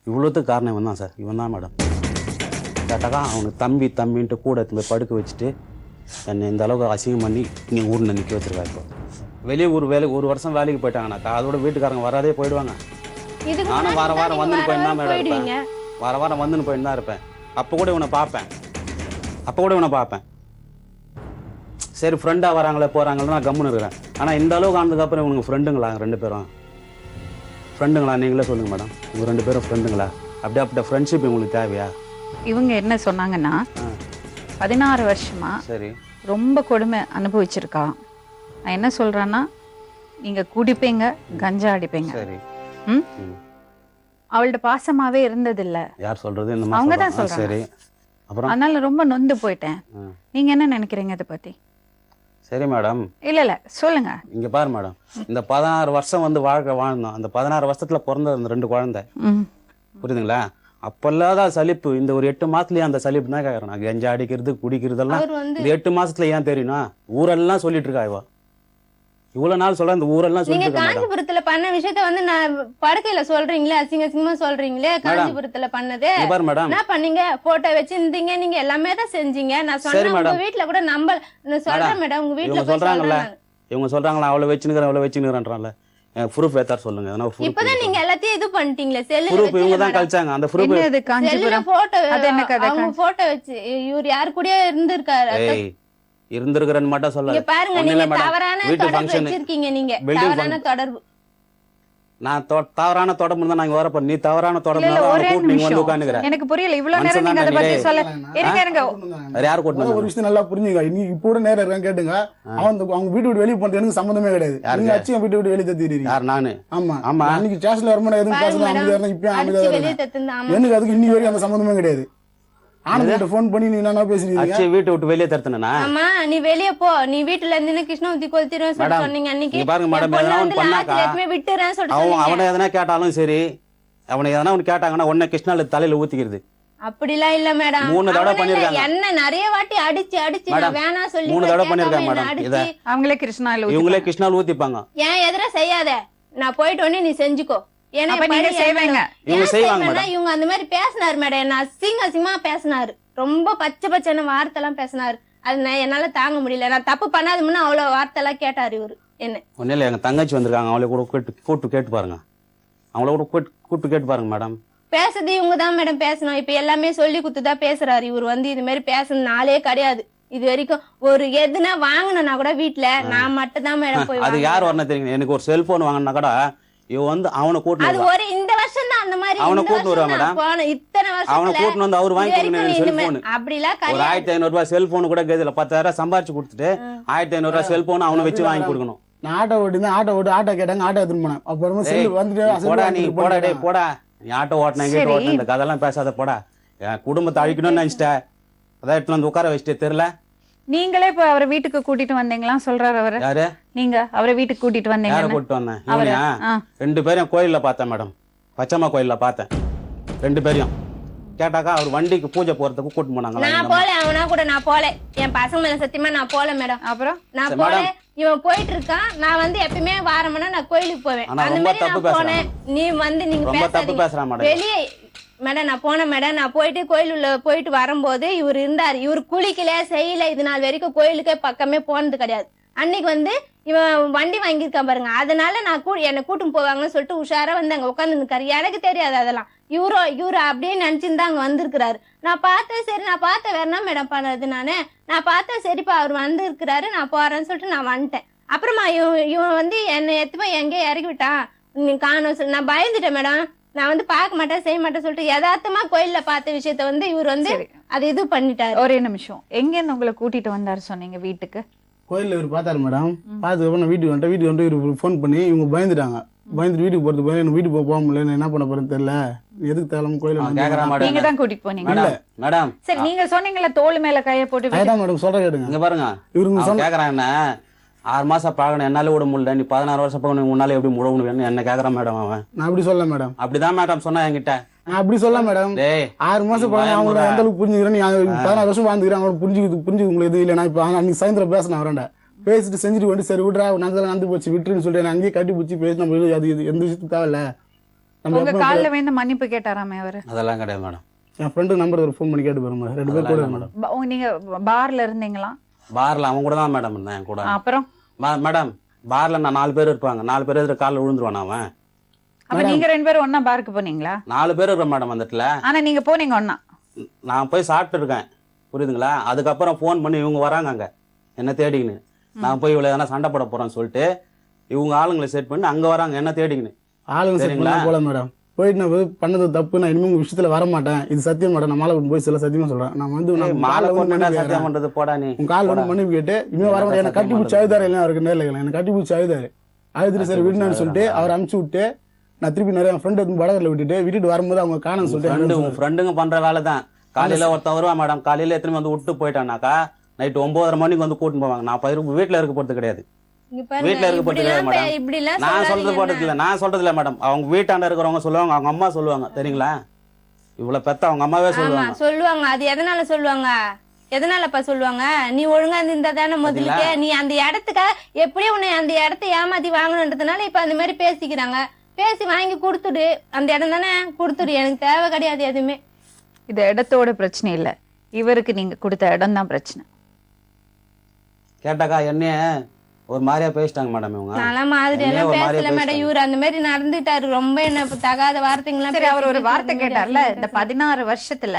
இவ்வளோத்துக்கு காரணம் இவன் தான் சார். இவன் தான் மேடம். கேட்டாக்கா அவனுக்கு தம்பின்ட்டு கூட எடுத்து போய் படுக்க வச்சுட்டு என்னை இந்த அளவுக்கு அசிங்கம் பண்ணி இங்கே ஊரில் நிற்க வச்சிருக்கா. இப்போ வெளியே ஒரு வருஷம் வேலைக்கு போயிட்டாங்கண்ணா, அதோட வீட்டுக்காரங்க வராதே போயிடுவாங்க. நானும் வாரம் வந்துன்னு போயிட்டு தான் மேடம் இருப்பேன். வாரம் வந்துன்னு போயிட்டு தான் இருப்பேன். அப்போ கூட இவனை பார்ப்பேன். சரி ஃப்ரெண்டாக வராங்களே போகிறாங்களே நான் கம்முன்னு இருக்கிறேன். ஆனால் இந்த அளவுக்கு ஆனதுக்கப்புறம் இவனுக்கு ஃப்ரெண்டுங்களா 2 பேரும்? ஃப்ரெண்டுங்களா நீங்களே சொல்லுங்கள் மேடம். இவங்க 2 பேரும் ஃப்ரெண்டுங்களா? அப்படியே ஃப்ரெண்ட்ஷிப் உங்களுக்கு தேவையா? இவங்க என்ன சொன்னாங்கன்னா 16 வருஷமா சரி ரொம்ப கொடுமை அனுபவிச்சிருக்கா. நான் என்ன சொல்றேன்னா, நீங்க குடிப்பீங்க, கஞ்சா அடிப்பீங்க. சரி. அவள்கிட்ட பாசமாவே இருந்ததில்ல. யார் சொல்றது? இந்த அவங்க மாதிரி தான் சொல்றாங்க. சரி. அப்புறம் அதனால ரொம்ப நொந்து போயிட்டேன். நீங்க என்ன நினைக்கிறீங்க இதை பத்தி? சரி மேடம். இல்ல சொல்லுங்க. இங்க பாரு மேடம், இந்த 16 வருஷம் வந்து வாழ்க்கை வாழ்ந்தோம். அந்த 16 வருஷத்துல பிறந்த அந்த 2 குழந்தை, புரியுதுங்களா? அப்பல்லாத சலிப்பு இந்த ஒரு 8 மாசத்துலயே அந்த சலிப்பு தான் கேட்கறேன். நான் கஞ்சா அடிக்கிறது குடிக்கிறதெல்லாம் இந்த 8 மாசத்துல ஏன் தெரியுமா? ஊரெல்லாம் சொல்லிட்டு இருக்கா. இவ்வளவு நாள் சொல்ற இந்த ஊரெல்லாம் நீங்க சொல்லிட்டு இருக்கா. காஞ்சிபுரத்துல பண்ண விஷயத்த வந்து நான் படுக்கையில சொல்றீங்களே, அசிங்கமா சொல்றீங்களே. காஞ்சிபுரத்துல பண்ணது பாரு மேடம், என்ன பண்ணீங்க? போட்டோ வச்சிருந்தீங்க, நீங்க எல்லாமே தான் செஞ்சீங்க. நான் சொன்னேன் உங்க வீட்டுல கூட சொல்றேன் மேடம். உங்க வீட்டுல இவங்க சொல்றாங்களா அவ்வளவு வச்சுக்கிறேன்றான்ல. ப்ரூஃப் ஏத்தார் சொல்லுங்க. இப்பதான் நீங்க எல்லாத்தையும் இது பண்ணிட்டீங்களே. ப்ரூஃப் இவங்க தான் கழிச்சாங்க. அந்த ப்ரூஃப் போட்டோ அவங்க போட்டோ வச்சு இவர் யாரு கூட இருந்திருக்காரு. இருந்திருக்கிறேன்னு மட்டும் சொல்ல பாருங்க, நீங்க தவறான தொடர்பு வச்சிருக்கீங்க. நீங்க தவறான தொடர்பு. நான் தவறான தொடர்பு தான் நாங்க வரப்ப நீ தவறான தொடர்பு நீங்க வந்து உட்காந்துக்கிற. எனக்கு புரியல. இவ்வளவு நேரம் நீங்க அதை பத்தி சொல்ல இருங்க. யாரு கூட்டணும்? ஒரு விஷயம் நல்லா புரிஞ்சுங்க. நீ இப்போ கூட நேரம் இருக்கான்னு கேட்டுங்க. அவங்க வீட்டு விட்டு வெளியே போறது எனக்கு சம்பந்தமே கிடையாது. நீங்க அச்சு வீட்டு விட்டு வெளியே தத்திடுறீங்க. யார்? நானு. ஆமா அன்னைக்கு ஸ்டேஷன்ல வரும்போது எதுவும் பேசலாம் அமைதியா இப்ப எனக்கு அதுக்கு இன்னி வரைக்கும் அந்த சம்பந்தமே கிடையாது. ஆனந்த போன் பண்ணி நீ என்ன பேசுறீங்க? அச்சு வீட்டை விட்டு வெளியே தரத்துனா? ஆமா, நீ வெளியே போ. நீ வீட்டுல இருந்து கிருஷ்ணவதி கொளுத்திடுவேன் சொல்லிட்டு சொன்னீங்க அன்னைக்கு. பாருங்க மேடம், விட்டுறேன் சொல்லிட்டு அவனை எதனா கேட்டாலும் சரி, அவனை எதனா ஒண்ணு கேட்டாங்கன்னா உடனே கிருஷ்ணால தலையில ஊத்திக்கிறது. அப்படிலாம் இல்ல மேடம். 3 தடவை பண்ணிருக்காங்க. என்ன நிறைய வாட்டி அடிச்சு நான் வேணா சொல்லி 3 தடவை பண்ணிருக்காங்க மேடம். இத அவங்களே கிருஷ்ணால இவங்களே கிருஷ்ணால ஊத்திப்பாங்க. ஏன் எதிர செய்யாத, நான் போயிட்டு உடனே நீ செஞ்சுக்கோ. இவங்க செய்வாங்க மேடம். இவங்க அந்த மாதிரி பேசினாரு மேடம். என்ன அசிங்கமா பேசினாரு. ரொம்ப பச்சைன வார்த்தை எல்லாம் பேசினாரு. அது என்னால தாங்க முடியல. நான் தப்பு பண்ணாத முன்ன அவ்வளவு வார்த்தை எல்லாம் கேட்டாரு இவரு. என்ன ஒன்னும் இல்ல, எங்க தங்கச்சி வந்திருக்காங்க. அவளை கூட கூட்டு கேட்டு பாருங்க. அவங்கள கூட கூட்டு கேட்டு பாருங்க மேடம். பேசுறது இவங்க தான் மேடம் பேசணும். இப்ப எல்லாமே சொல்லி குத்துதான் பேசுறாரு. இவர் வந்து இது மாதிரி பேசணும் நாளே கிடையாது. இது வரைக்கும் ஒரு எதுனா வாங்கினா கூட வீட்டுல நான் மட்டும் தான் மேடம் போய். அது யார் வரணும் தெரியுங்க? எனக்கு ஒரு செல்போன் வாங்கினா கூட இவ வந்து அவனை கூட்டு அது ஒரு இந்த வருஷம் தான் அந்த மாதிரி அவனை கூட்டு வருவா மேடம். இத்தனை வருஷம் அவனை கூட்டு வந்து அவர் வாங்கி செல்போன் அப்படிலாம் ஒரு 1500 ரூபாய் செல்போன் கூட கேதுல 10000 சம்பாரிச்சு கொடுத்துட்டு 1500 ரூபாய் செல்போன் அவனை வச்சு வாங்கி கொடுக்கணும். நான் ஆட்டோ கேட்டாங்க, ஆட்டோ எடுத்துட்டு போனேன். அப்புறமா செல் வந்துட்டு போடா நீ போடா நீ ஆட்டோ ஓட்டினேன் கேட்டு ஓட்டின இந்த கதெல்லாம் பேசாத போடா. என் குடும்பத்தை அழிக்கணும்னு நினைச்சிட்டேன். அதான் எடுத்து வந்து உட்கார வச்சுட்டு தெரியல. நீங்களே இப்ப அவரை வீட்டுக்கு கூட்டிட்டு வந்தீங்களா சொல்றாரு அவரு? யாரு? நீங்க அவரை வீட்டுக்கு கூட்டிட்டு வந்தீங்க. யாரை கூட்டிட்டு வந்தேன்? இவனையா? 2 பேரையும் கோயில்ல பார்த்தேன் மேடம். பச்சம்மா கோயில்ல பார்த்தேன் 2 பேரையும். கேட்டாக்கா அவர் வண்டிக்கு பூஜை போறதுக்கு கூட்டு போனாங்க. நான் போல, அவனா கூட நான் போல. என் பசங்க மேல சத்தியமா நான் போல மேடம். அப்புறம் நான் போல. இவன் போயிட்டு இருக்கான். நான் வந்து எப்பயுமே வாரம்னா நான் கோயிலுக்கு போவேன். அந்த மாதிரி நான் போனேன். நீ வந்து நீங்க பேசாதீங்க வெளியே மேடம். நான் போனேன் மேடம். நான் போயிட்டு கோயிலுள்ள போயிட்டு வரும்போது இவர் இருந்தாரு. இவர் குளிக்கல செய்யல. இது நாள் வரைக்கும் கோயிலுக்கே பக்கமே போனது கிடையாது. அன்னைக்கு வந்து இவன் வண்டி வாங்கியிருக்கான் பாருங்க. அதனால நான் என்னை கூட்டும் போவாங்கன்னு சொல்லிட்டு உஷாரா வந்து அங்க உட்காந்துருக்காரு. எனக்கு தெரியாது அதெல்லாம். இவரு அப்படியே நினைச்சிருந்தா அங்க வந்திருக்கிறாரு. நான் பார்த்தேன். சரி நான் பார்த்தேன். வேற என்ன மேடம் பண்ணது? நான் பார்த்தேன். சரிப்பா அவர் வந்திருக்கிறாரு, நான் போறேன்னு சொல்லிட்டு நான் வந்துட்டேன். அப்புறமா இவன் வந்து என்னை எத்துமா எங்கே இறக்கி விட்டான். நீ காணும் சொல்லி நான் பயந்துட்டேன் மேடம். நான் வந்து பார்க்க மாட்டேன் செய்ய மாட்டேன் சொல்லிட்டு யதார்த்தமா கோயில்ல பார்த்த விஷயத்த வந்து இவர் வந்து சரி. அது இது பண்ணிட்டாரு. ஒரே நிமிஷம், எங்கேருந்து உங்களை கூட்டிட்டு வந்தாரு சொன்னீங்க வீட்டுக்கு? கோயிலில் இவர் பார்த்தாரு மேடம். பார்த்ததுக்கப்புறம் நான் வீட்டுக்கு வந்துட்டு இவர் ஃபோன் பண்ணி இவங்க பயந்துட்டாங்க. பயந்துட்டு வீட்டுக்கு போகிறது போய் எனக்கு வீட்டுக்கு போக முடியல, நான் என்ன பண்ண போறேன்னு தெரியல, எதுக்கு தேவையில்லாம கோயிலில் கேக்குறா நீங்க மேடம். தான் கூட்டிட்டு போனீங்க? மேடம் மேடம் சரி, நீங்க சொன்னீங்கல்ல தோல் மேல கைய போட்டு அதுதான் மேடம் சொல்ற கேட்டுங்க. இங்க பாருங்க, இவருங்க அவன் கேக்குறான் என்ன 6 மாசம் பழகணும் என்னால விட முடியல, நீ 16 வருஷம் பழகணும் உன்னால எப்படி விட முடியும் என்ன கேக்குறான் மேடம். அவன் நான் அப்படி சொல்ல மேடம். அப்படிதான் மேடம் சொன்னா என்கிட்ட. நான் அப்படி சொல்ல மேடம். டேய் 6 மாசம் பழகம் அவங்கள எந்த அளவுக்கு புரிஞ்சுக்கிறேன், நீ 16 வருஷம் வாழ்ந்துக்கிறேன், அவங்கள புரிஞ்சுக்க உங்களுக்கு இல்லை. நான் இப்போ அன்னைக்கு சாயந்தரம் பேசினேன் அவரண்ட பேசிட்டு செஞ்சுட்டு வந்து சரி விட்றா நடந்து போச்சு விட்டுருன்னு சொல்லிட்டு நான் அங்கேயே கட்டி பிடிச்சி பேசி நம்ம அது எந்த விஷயத்துக்கு தேவையில்ல. நம்ம உங்க கால்ல வேந்து மன்னிப்பு கேட்டாராமே அவரு? அதெல்லாம் கிடையாது மேடம். என் ஃப்ரெண்டு நம்பர் ஒரு ஃபோன் பண்ணி கேட்டு பாருங்க, 2 பேர் கூட மேடம். நீங்க பார்ல இருந்தீங்களா? பார்ல அவன் கூட தான் மேடம் இருந்தேன் என் கூட. அப்புறம் மேடம் பார்ல நான் 4 பேர் இருப்பாங்க, 4 பேர் எதிர காலில் விழுந்துருவான் அவன். அப்ப நீங்க 2 பேரும் ஒண்ணா பார்க்கு போனீங்களா? 4 பேர் இருக்கிற மேடம் அந்த இடத்துல. ஆனா நீங்க போனீங்க ஒண்ணா? நான் போய் சாப்பிட்டு இருக்கேன் புரியுதுங்களா. அதுக்கப்புறம் ஃபோன் பண்ணி இவங்க வராங்க அங்க என்ன தேடிக்கின்னு. நான் போய் இவ்வளவு எதனா சண்டை போட போறேன்னு சொல்லிட்டு இவங்க ஆளுங்களை செட் பண்ணி அங்க வராங்க என்ன தேடிக்கின்னு. ஆளுங்க செட் பண்ணா போல மேடம். போயிட்டு நான் பண்ணது தப்பு, நான் இனிமே உங்க விஷயத்துல வர மாட்டேன், இது சத்தியம் மேடம், நான் மாலை கொண்டு போய் சில சத்தியமா சொல்றேன். நான் வந்து மாலை கொண்டு சத்தியம் பண்றது போடா நீ. உங்க கால் வந்து மன்னிப்பு கேட்டு இனிமே வர மாட்டேன், எனக்கு கட்டி பிடிச்சி அழுதாரு இல்லை அவருக்கு நேரில் எனக்கு கட்டி பிடிச்சி அழுதாரு. அழுதுட்டு சரி விடுனான்னு சொல்லிட்டு அவர் அனுப்பிச்சு விட்டு நான் திருப்பி நிறைய ஃப்ரெண்ட் வந்து வடகரில் விட்டுட்டு வரும்போது அவங்க காணன்னு சொல்லிட்டு உங்க ஃப்ரெண்டுங்க பண்ற வேலை தான். காலையில ஒருத்தன் வருவான் மேடம், காலையில எத்தனை வந்து விட்டு போயிட்டானாக்கா நைட் 9:30 மணிக்கு வந்து கூட்டிட்டு போவாங்க. நான் வீட்டுல இருக்க போறது கிடையாது, வீட்டுல இருக்க போறது கிடையாது மேடம். நான் சொல்றது போறது இல்ல, நான் சொல்றது இல்ல மேடம். அவங்க வீட்டாண்ட இருக்கிறவங்க சொல்லுவாங்க, அவங்க அம்மா சொல்லுவாங்க தெரியுங்களா. இவ்வளவு பெத்த அவங்க அம்மாவே சொல்லுவாங்க. அது எதனால சொல்லுவாங்க, எதனாலப்பா சொல்லுவாங்க? நீ ஒழுங்கா இருந்தா தானே முதல்ல நீ அந்த இடத்துக்கு எப்படியும் உன்னை அந்த இடத்த ஏமாத்தி வாங்கணுன்றதுனால இப்ப அந்த மாதிரி பேசிக்கிறாங்க. பேசி வாங்கி கொடுத்துடு, அந்த இடம் தானே கொடுத்துடு, எனக்கு தேவை கிடையாது எதுவுமே. இது இடத்தோட பிரச்சனை இல்ல, இவருக்கு நீங்க கொடுத்த இடம் தான் பிரச்சனை. கேட்டாக்கா என்னைய ஒரு மாதிரியா பேசிட்டாங்க மேடம் இவங்க. நல்லா மாதிரி எல்லாம் பேசல மேடம். இவரு அந்த மாதிரி நடந்துட்டாரு, ரொம்ப என்ன தகாத வார்த்தைங்களாம். சரி, அவர் ஒரு வார்த்தை கேட்டார்ல, இந்த 16 வருஷத்துல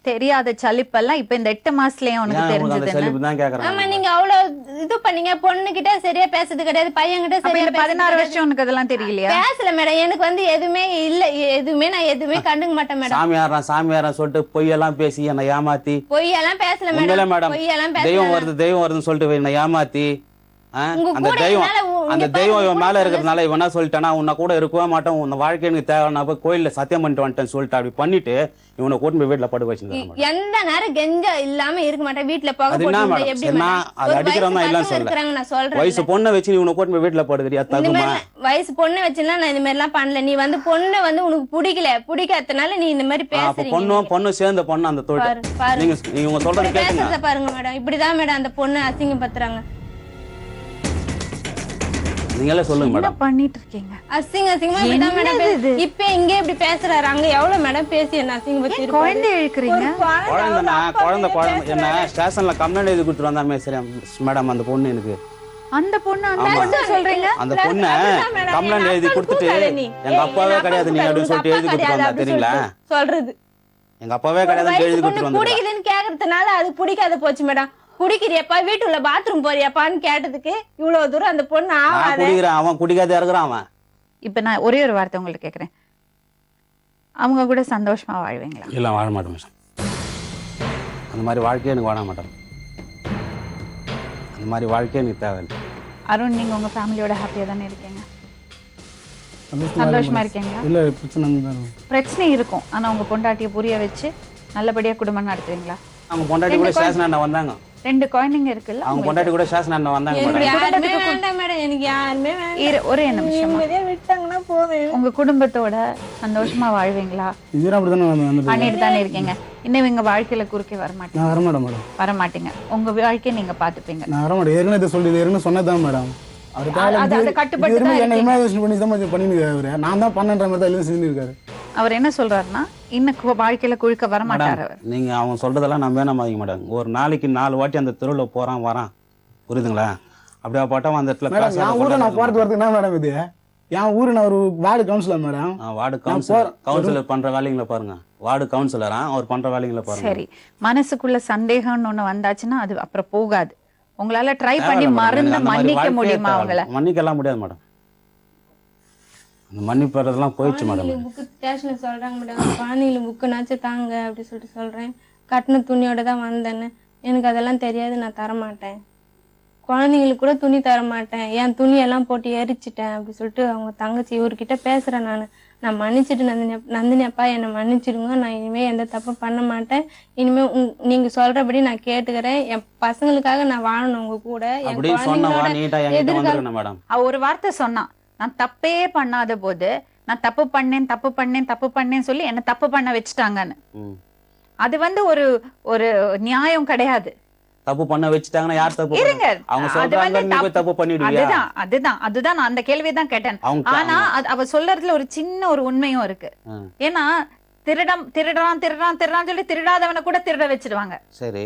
தெரியாத சலிப்பெல்லாம் இப்ப இந்த 8 மாசத்துலயே உனக்கு தெரிஞ்சது. ஆமா, நீங்க அவ்வளவு இது பண்ணீங்க, பொண்ணு கிட்ட சரியா பேசுறது கிடையாது, பையன் கிட்ட சரியா 16 வருஷம் உனக்கு அதெல்லாம் தெரியலையா? பேசல மேடம், எனக்கு வந்து எதுவுமே இல்ல, நான் எதுவுமே கண்டுக்க மாட்டேன் மேடம். சாமியாரன் சொல்லிட்டு பொய்யெல்லாம் பேசி என்ன ஏமாத்தி. பொய்யெல்லாம் பேசல மேடம், பொய்யெல்லாம் தெய்வம் வருதுன்னு சொல்லிட்டு என்ன ஏமாத்தி. அந்த தெய்வம் இவன் மேல இருக்கிறதுனால இவன் என்ன சொல்லிட்டானா, உன்னை கூட இருக்கவே மாட்டோம், உன் வாழ்க்கை எனக்கு தேவை, போய் கோயில்ல சத்தியம் பண்ணிட்டு வந்துட்டேன்னு சொல்லிட்டு அப்படி பண்ணிட்டு இவனை கூட்டு போய் வீட்டுல படுக்க வச்சிருந்தாங்க. எந்த நேரம் கெஞ்ச இல்லாம இருக்க மாட்டேன் வீட்டுல போக. அது அடிக்கிறவன் இல்லன்னு சொல்றேன். வயசு பொண்ணை வச்சு இவனை கூட்டு போய் வீட்டுல படுக்கிறியா? தகுமா? வயசு பொண்ணை வச்சுலாம் நான் இந்த மாதிரி எல்லாம் பண்ணல. நீ வந்து பொண்ணை வந்து உனக்கு பிடிக்காதனால நீ இந்த மாதிரி பேசுறீங்க. பொண்ணு சேர்ந்த பொண்ணு அந்த தொழில் நீங்க இவங்க சொல்றது கேளுங்க பாருங்க மேடம். இப்படிதான் மேடம் அந்த பொண்ணு அசிங்கப்படுத்துறாங்க. நீங்களே சொல்லுங்க மேடம். பண்ணிட்டு இருக்கீங்க அசிங்கமா இப்படிதான் மேடம். இப்ப இங்க இப்படி பேசுறாரு, அங்க எவ்வளவு மேடம் பேசி என்ன அசிங்கப்படுத்தி குழந்தை இழுக்கிறீங்க. குழந்தை என்ன ஸ்டேஷன்ல கம்ப்ளைண்ட் எழுதி கொடுத்துட்டு வந்தாமே சரி மேடம். அந்த பொண்ணு எனக்கு அந்த பொண்ணு அந்த சொல்றீங்க, அந்த பொண்ணு கம்ப்ளைண்ட் எழுதி கொடுத்துட்டு எங்க அப்பாவே கிடையாது நீங்க அப்படின்னு சொல்லிட்டு எழுதி கொடுத்துட்டு வந்தா தெரியுங்களா சொல்றது. எங்க அப்பாவே கிடையாது எழுதி கொடுத்துட்டு வந்தா பிடிக்குதுன்னு கேக்குறதுனால அது பிடிக்காத போச்சு மேடம். குடிக்கிறியப்பா, வீட்டுல பாத்ரூம் போறியாப்பான்னு கேட்டதுக்கு இவ்வளவு தூரம் அந்த பொண்ணு குடிக்கிறான், அவன் குடிக்காத இருக்கிறான் அவன். இப்ப நான் ஒரே ஒரு வார்த்தை உங்களுக்கு கேக்குறேன், அவங்க கூட சந்தோஷமா வாழ்வீங்களா? இல்ல வாழ மாட்டோம். அந்த மாதிரி வாழ்க்கையே எனக்கு வாழ மாட்டோம். அந்த மாதிரி வாழ்க்கையே எனக்கு தேவையில்லை. அருண், நீங்க உங்க ஃபேமிலியோட ஹாப்பியா தானே இருக்கீங்க? சந்தோஷமா இருக்கீங்களா? இல்ல பிரச்சனை இருக்கும், ஆனா உங்க பொண்டாட்டியை புரிய வச்சு நல்லபடியா குடும்பம் நடத்துவீங்களா? அவங்க பொண்டாட்டி கூட ஸ்டேஷன் வந்தாங்க, 2 குழந்தைங்க இருக்குல்ல, அவங்க பொண்டாட்டி கூட ஸ்டேஷன் வந்தாங்க. ஒரே நிமிஷம், விட்டாங்கன்னா போதும். உங்க குடும்பத்தோட சந்தோஷமா வாழ்வீங்களா? பண்ணிட்டு தானே இருக்கீங்க. இன்னும் எங்க வாழ்க்கையில குறுக்கே வரமாட்டீங்க. உங்க வாழ்க்கையை நீங்க பாத்துப்பீங்க. நான் வரமாட்டேன், ஏற்கனவே சொல்லி ஏற்கனவே சொன்னதான் மேடம். அவர் என்ன சொல்றாருன்னா, இன்னும் வாழ்க்கையில குழுக்க வரமாட்டாரு. நீங்க அவங்க சொல்றதெல்லாம் நான் வேணாம் மதிக்க மாட்டாங்க. ஒரு நாளைக்கு 4 வாட்டி அந்த தெருவில் போறான் வரான், புரியுதுங்களா? அப்படியே போட்டோம் அந்த இடத்துல நான் போறது வரதுக்கு என்ன மேடம் இது? என் ஊரு நான் ஒரு ward councillor madam. Ward councillor பண்ற வேலைங்களை பாருங்க. வார்டு கவுன்சிலரா அவர் பண்ற வேலைங்களை பாருங்க. சரி, மனசுக்குள்ள சந்தேகம்னு ஒண்ணு வந்துச்சுன்னா அது அப்புறம் போகாது. உங்களால ட்ரை பண்ணி மறந்து மன்னிக்க முடியுமா? அவங்கள மன்னிக்கலாம் முடியாது மேடம். அந்த மன்னிப்பு பெறதெல்லாம் போயிடுச்சு மேடம். புக்கு ஸ்டேஷன்ல சொல்றாங்க மேடம், குழந்தைங்களுக்கு புக்குனாச்சும் தாங்க அப்படி சொல்லிட்டு சொல்றேன். கட்டின துணியோட தான் வந்தேன்னு. எனக்கு அதெல்லாம் தெரியாது, நான் தரமாட்டேன். குழந்தைங்களுக்கு கூட துணி தர மாட்டேன், என் துணியெல்லாம் போட்டு எரிச்சிட்டேன் அப்படி சொல்லிட்டு அவங்க தங்கச்சி இவர்கிட்ட பேசுறேன். நான் மன்னிச்சிட்டு நந்தினி அப்பா என்னை மன்னிச்சிடுங்க, நான் இனிமே எந்த தப்பும் பண்ண மாட்டேன். இனிமே நீங்க சொல்றபடி நான் கேட்டுக்கிறேன். என் பசங்களுக்காக நான் வாழணும் உங்க கூட. என் குழந்தைங்களோட மேடம் அவ ஒரு வார்த்தை சொன்னான், நான் தப்பே பண்ணாத போது நான் தப்பு பண்ணேன்னு சொல்லி என்ன தப்பு பண்ண வச்சுட்டாங்கன்னு. அது வந்து ஒரு ஒரு நியாயம் கிடையாது. தப்பு பண்ண வச்சுட்டாங்கன்னா யார் தப்பு? இருங்க, அவங்க சொல்றாங்க நீ போய் தப்பு பண்ணிடுவியா? அதுதான் நான் அந்த கேள்வியை தான் கேட்டேன். ஆனா அவ சொல்றதுல ஒரு சின்ன ஒரு உண்மையும் இருக்கு. ஏன்னா திருடான் சொல்லி திருடாதவனை கூட திருட வச்சிடுவாங்க. சரி.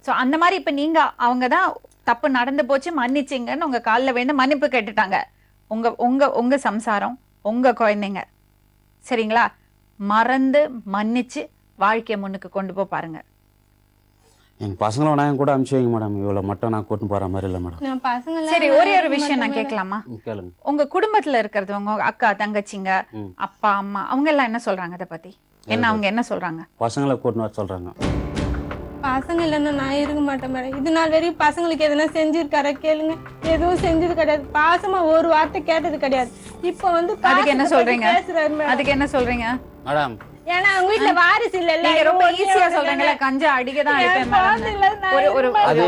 சோ அந்த மாதிரி இப்ப நீங்க அவங்கதான் தப்பு நடந்து போச்சு மன்னிச்சிங்கன்னு உங்க கால்ல விழுந்து மன்னிப்பு கேட்டுட்டாங்க. உங்க உங்க உங்க சம்சாரம், உங்க குழந்தைங்க, சரிங்களா? மறந்து மன்னிச்சு வாழ்க்கையை முன்னுக்கு கொண்டு போய் பாருங்க. எங்க பசங்களை நான் கூட அனுப்பிச்சு வைங்க மேடம். இவ்வளவு மட்டும் நான் கூட்டு போற மாதிரி இல்ல மேடம். சரி, ஒரே ஒரு விஷயம் நான் கேட்கலாமா? கேளுங்க. உங்க குடும்பத்துல இருக்கிறது, உங்க அக்கா தங்கச்சிங்க அப்பா அம்மா, அவங்க எல்லாம் என்ன சொல்றாங்க இதை பத்தி? அவங்க என்ன சொல்றாங்க? பசங்களை கூட்டு வர சொல்றாங்க. பசங்க இல்லைன்னா நான் இருக்க மாட்டேன் மேடம். இது நாள் வரைக்கும் பசங்களுக்கு எதனா செஞ்சிருக்காரா கேளுங்க, எதுவும் செஞ்சது கிடையாது. பாசமா ஒரு வார்த்தை கேட்டது கிடையாது. இப்ப வந்து அதுக்கு என்ன சொல்றீங்க? பேசுறாரு. அதுக்கு என்ன சொல்றீங்க மேடம்? ஏன்னா அவங்க வீட்டுல வாரிசு இல்ல. நீங்க ரொம்ப ஈஸியா சொல்றீங்களா, கஞ்சா அடிக்கதான் அது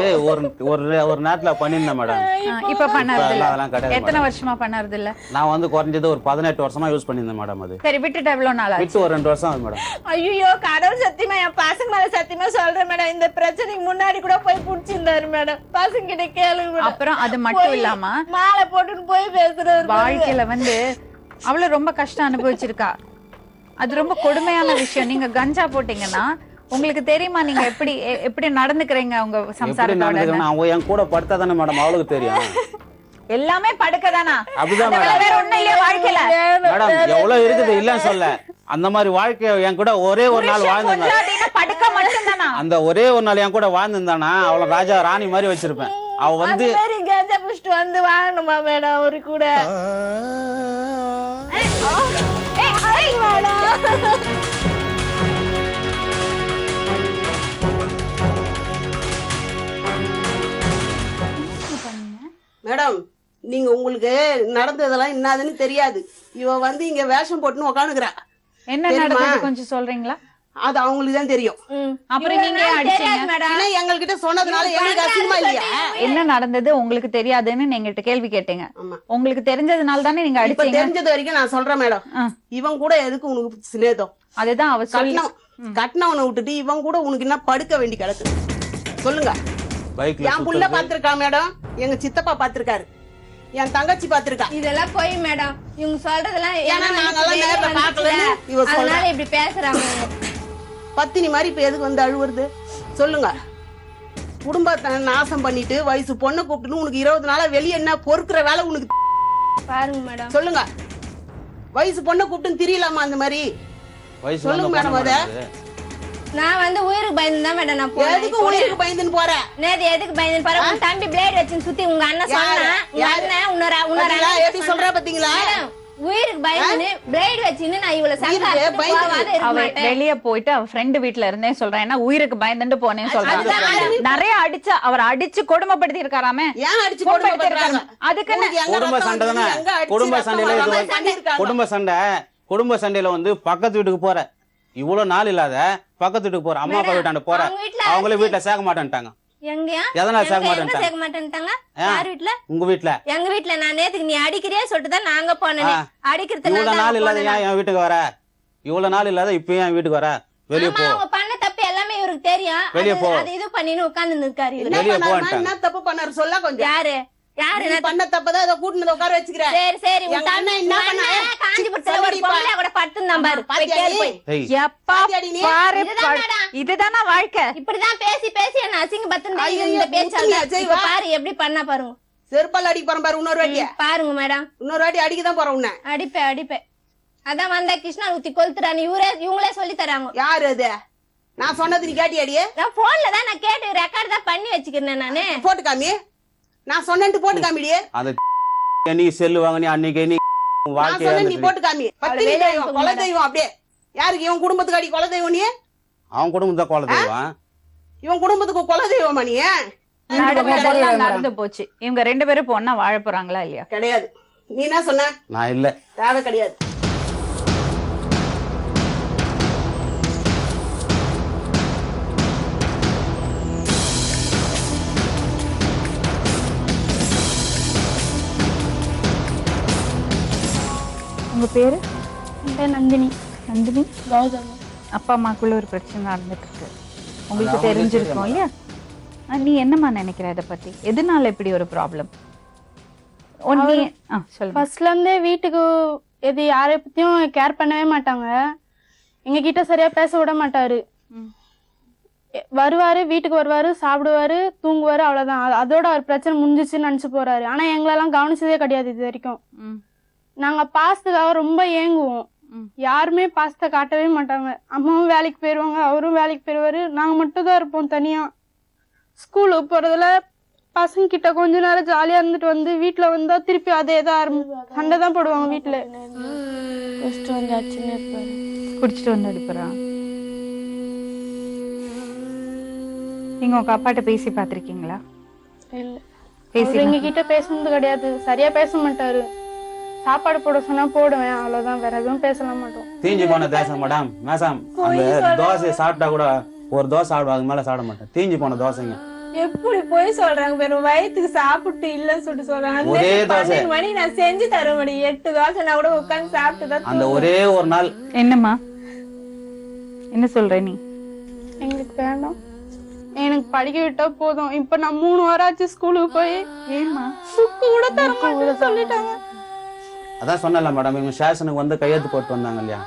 ஒரு நேரத்துல பண்ணிருந்தேன் மேடம். இப்ப பண்ணறது இல்ல. அதெல்லாம் கிடையாது. எத்தனை வருஷமா பண்ணறது இல்ல? நான் வந்து குறைஞ்சது ஒரு 18 வருஷமா யூஸ் பண்ணிருந்தேன் மேடம். அது சரி, விட்டுட்டு எவ்வளவு நாள் ஆச்சு? விட்டு ஒரு 2 வருஷம் ஆகுது மேடம். ஐயோ, கடவுள் சத்தியமா என் பசங்க மேல சத்தியமா சொல்றேன் மேடம், இந்த பிரச்சனைக்கு முன்னாடி கூட போய் புடிச்சிருந்தாரு மேடம். பசங்க கிட்ட கேளுங்க. அப்புறம் அது மட்டும் இல்லாம மாலை போட்டுன்னு போய் பேசுறாரு. வாழ்க்கையில வந்து அவ்வளவு ரொம்ப கஷ்டம் அனுபவிச்சிருக்கா. அது ரொம்ப கொடுமையான விஷயம். நீங்க கஞ்சா போட்டீங்கன்னா உங்களுக்கு தெரியுமா நீங்க எப்படி நடந்துக்கிறீங்க உங்க சம்சாரத்தோட? அவன் என் கூட படுத்தா தானே மேடம் அவளுக்கு தெரியும். எல்லாமே படுக்கதானா? அப்படிதான் வேற ஒண்ணும் இல்லையா வாழ்க்கையில? மேடம் எவ்வளவு இருக்குது இல்லன்னு சொல்ல. அந்த மாதிரி வாழ்க்கை என் கூட ஒரே ஒரு நாள் வாழ்ந்தானா, படுக்க மட்டும்தானா? அந்த ஒரே ஒரு நாள் என் கூட வாழ்ந்தானா அவளை ராஜா ராணி மாதிரி வச்சிருப்பேன். அவ வந்து கஞ்சா புடிச்சிட்டு வந்து வாழணுமா மேடம் அவரு கூட? மேடம், நீங்க உங்களுக்கு நடந்ததெல்லாம் என்னதுன்னு தெரியாது. இவ வந்து இங்க வேஷம் போட்டுன்னு உக்காந்துக்கிறா. என்ன நடந்தது கொஞ்சம் சொல்றீங்களா? அது அவங்களுக்கு தான் தெரியும். அப்புறம் நீங்க ஏன்னா எங்ககிட்ட சொன்னதுனால எங்களுக்கு அசிங்கமா இல்லையா? என்ன நடந்தது உங்களுக்கு தெரியாதுன்னு நீங்க கேள்வி கேட்டீங்க. உங்களுக்கு தெரிஞ்சதுனால தானே நீங்க அடிச்சீங்க. தெரிஞ்சது வரைக்கும் நான் சொல்றேன் மேடம். இவன் கூட எதுக்கு உனக்கு சிலேதம்? அதுதான் அவ கட்டினவனை விட்டுட்டு இவன் கூட உனக்கு என்ன படுக்க வேண்டி கிடக்கு சொல்லுங்க. என் புள்ள பாத்திருக்கா மேடம், எங்க சித்தப்பா பாத்திருக்காரு, என் தங்கச்சி பாத்திருக்கா. இதெல்லாம் போய் மேடம் இவங்க சொல்றதெல்லாம் இப்படி பேசுறாங்க. பத்தினி மாதிரி இப்ப எதுக்கு வந்து அழுவுறது சொல்லுங்க. குடும்பத்தை நாசம் பண்ணிட்டு வயசு பொண்ணை கூப்பிட்டு உனக்கு 20 நாளா வெளியே என்ன பொறுக்கிற வேலை உனக்கு பாருங்க மேடம். சொல்லுங்க, வயசு பொண்ணை கூப்பிட்டு தெரியலாமா அந்த மாதிரி சொல்லுங்க மேடம். அத நான் வந்து உயிருக்கு பயந்து தான் மேடம் நான் போறேன். எதுக்கு உயிருக்கு பயந்துன்னு போறேன்? நேத்து எதுக்கு பயந்து போறேன்? உன் தம்பி பிளேட் வச்சு சுத்தி உங்க அண்ணன் சொன்னா, உங்க அண்ணன் உன்னரா எப்படி சொல்றா பாத்தீங்களா? உயிருக்கு பயந்து பிளேட் வச்சின்னு நான் இவ்வளவு சங்காத வெளிய போயிட்டு அவ ஃப்ரெண்ட் வீட்ல இருந்தே சொல்றேன். ஏன்னா உயிருக்கு பயந்துட்டு போனேன்னு சொல்றாங்க. நிறைய அடிச்சு அவர் அடிச்சு கொடுமைப்படுத்தி இருக்காராமே. ஏன் அடிச்சு கொடுமைப்படுத்திருக்காங்க? அதுக்கு குடும்ப சண்டை தானே. குடும்ப சண்டையில வந்து பக்கத்து வீட்டுக்கு போற, இவ்வளவு நாள் இல்லாத பக்கத்து வீட்டுக்கு போற, அம்மா அப்பா வீட்டாண்ட போற, அவங்களே வீட்டுல சேர்க்க மாட்டேன்ட்டாங்க. எதனால சேர்க்க மாட்டேன்ட்டாங்க? யார் வீட்டுல? உங்க வீட்டுல. எங்க வீட்டுல நான் நேத்துக்கு நீ அடிக்கிறியா சொல்லிட்டு தான் நாங்க போனேன். அடிக்கிறதுக்கு இவ்வளவு நாள் இல்லாத என் வீட்டுக்கு வர, இவ்வளவு நாள் இல்லாத இப்ப என் வீட்டுக்கு வர, வெளியே போ. அவங்க பண்ண தப்பு எல்லாமே இவருக்கு தெரியும். வெளியே போ. அது இது பண்ணின்னு உட்கார்ந்து இருக்காரு. வெளியே போ. என்ன தப்பு பண்ணாரு சொல்ல கொஞ்சம். யாரு பண்ண தப்பதான் இத கூட்டினத உட்கார வச்சுக்கிறேன். சரி சரி எங்க அண்ணன் என்ன பண்ணா? காஞ்சிபுரத்துல ஒரு பொம்பளை கூட படுத்துந்தான் பாரு. இதுதானா வாழ்க்கை? இப்படிதான் பேசி பேசி என்ன அசிங்கப்படுத்துறீங்க. இந்த பேச்சால பாரு எப்படி பண்ணா பாருங்க. செருப்பால் அடிக்க போறேன் பாரு இன்னொரு வாட்டி. பாருங்க மேடம், இன்னொரு வாட்டி அடிக்கதான் போறேன் உன்னை. அடிப்பேன். அதான் வந்த கிருஷ்ணா ஊத்தி கொளுத்துறான்னு இவங்களே சொல்லி தராங்க. யாரு அது? நான் சொன்னது நீ கேட்டியாடி? நான் போன்ல தான் நான் கேட்டு ரெக்கார்ட் தான் பண்ணி வச்சுக்கிறேன். நானு போட்டு காமி, நான் சொன்னேன்ட்டு போட்டு காமிடி. அந்த நீ செல்லு வாங்க, நீ அன்னைக்கு நீ நான் வாழ்க்கையை சொன்னேன், நீ இழந்துட்டு போட்டு காமி. பத்தினி தெய்வம், குல தெய்வம் அப்படியே. யாருக்கு? இவன் குடும்பத்துக்கு அடி குல தெய்வம் நீ? அவன் குடும்பம் தான் குழந்தை இவன் குடும்பத்துக்கு குல தெய்வமா நீ? நடந்ததெல்லாம் நடந்து போச்சு. இவங்க 2 பேரும் இப்போ ஒண்ணா வாழ போறாங்களா இல்லையா? கிடையாது. நீ என்ன சொன்ன? நான் இல்ல தேவை கிடையாது. உங்க பேரு? நந்தினி. நந்தினி. கௌதம். அப்பா அம்மாக்குள்ள ஒரு பிரச்சனை நடந்துட்டு இருக்கு, உங்களுக்கு தெரிஞ்சிருக்கும் இல்லையா? நீ என்னம்மா நினைக்கிற இதை பத்தி? எதனால இப்படி ஒரு ப்ராப்ளம்? சொல்லு. ஃபர்ஸ்ட்ல இருந்தே வீட்டுக்கு எது யாரை பத்தியும் கேர் பண்ணவே மாட்டாங்க. எங்க கிட்ட சரியா பேச விட மாட்டாரு. வருவாரு, வீட்டுக்கு வருவாரு, சாப்பிடுவாரு, தூங்குவாரு, அவ்வளவுதான். அதோட அவர் பிரச்சனை முடிஞ்சிச்சுன்னு நினைச்சு போறாரு. ஆனா எங்களெல்லாம் கவனிச்சதே கிடையாது இது வரைக்கும். நாங்க பாசத்துக்காக ரொம்ப ஏங்குவோம். யாருமே பாசத்தை காட்டவே மாட்டாங்க. அம்மாவும் வேலைக்கு போயிருவாங்க, அவரும் வேலைக்கு போயிருவாரு, நாங்க மட்டும் தான் இருப்போம் தனியா. ஸ்கூலுக்கு போறதுல பசங்க கிட்ட கொஞ்ச நேரம் ஜாலியா இருந்துட்டு வந்து வீட்டுல வந்தா திருப்பி அதே தான் சண்டை தான் போடுவாங்க. வீட்டுல குடிச்சிட்டு வந்து அடிப்பறான். நீங்க உங்க அப்பாட்ட பேசி பாத்திருக்கீங்களா? இல்ல, பேசி எங்க கிட்ட பேசுனது கிடையாது. சரியா பேச மாட்டாரு. சாப்பாடு போட சொன்னா போடுவேன், அவ்வளவுதான். வேற எதுவும் பேசலாம் மாட்டோம். தீஞ்சு போன தேசம் மேடம் மேசம். அந்த தோசை சாப்பிட்டா கூட ஒரு தோசை சாப்பிடுவோம், அதுக்கு மேல சாப்பிட மாட்டேன். தீஞ்சு போன தோசைங்க. எப்படி போய் சொல்றாங்க? வெறும் வயிற்றுக்கு சாப்பிட்டு இல்லன்னு சொல்லிட்டு சொல்றாங்க. ஒரே தோசை. 12 மணி நான் செஞ்சு தர முடியும். 8 தோசை நான் கூட உட்காந்து சாப்பிட்டுதான். அந்த ஒரே ஒரு நாள். என்னம்மா என்ன சொல்ற நீ? எங்களுக்கு வேண்டாம், எனக்கு படிக்க விட்டா போதும். இப்ப நான் 3 வாரம் ஆச்சு ஸ்கூலுக்கு போய். ஏமா புக்கு கூட தர மாட்டேன்னு சொல்லிட்டாங்க. அதான் சொன்னல மேடம், இவங்க ஸ்டேஷனுக்கு வந்து கையெழுத்து போட்டு வந்தாங்க இல்லையா?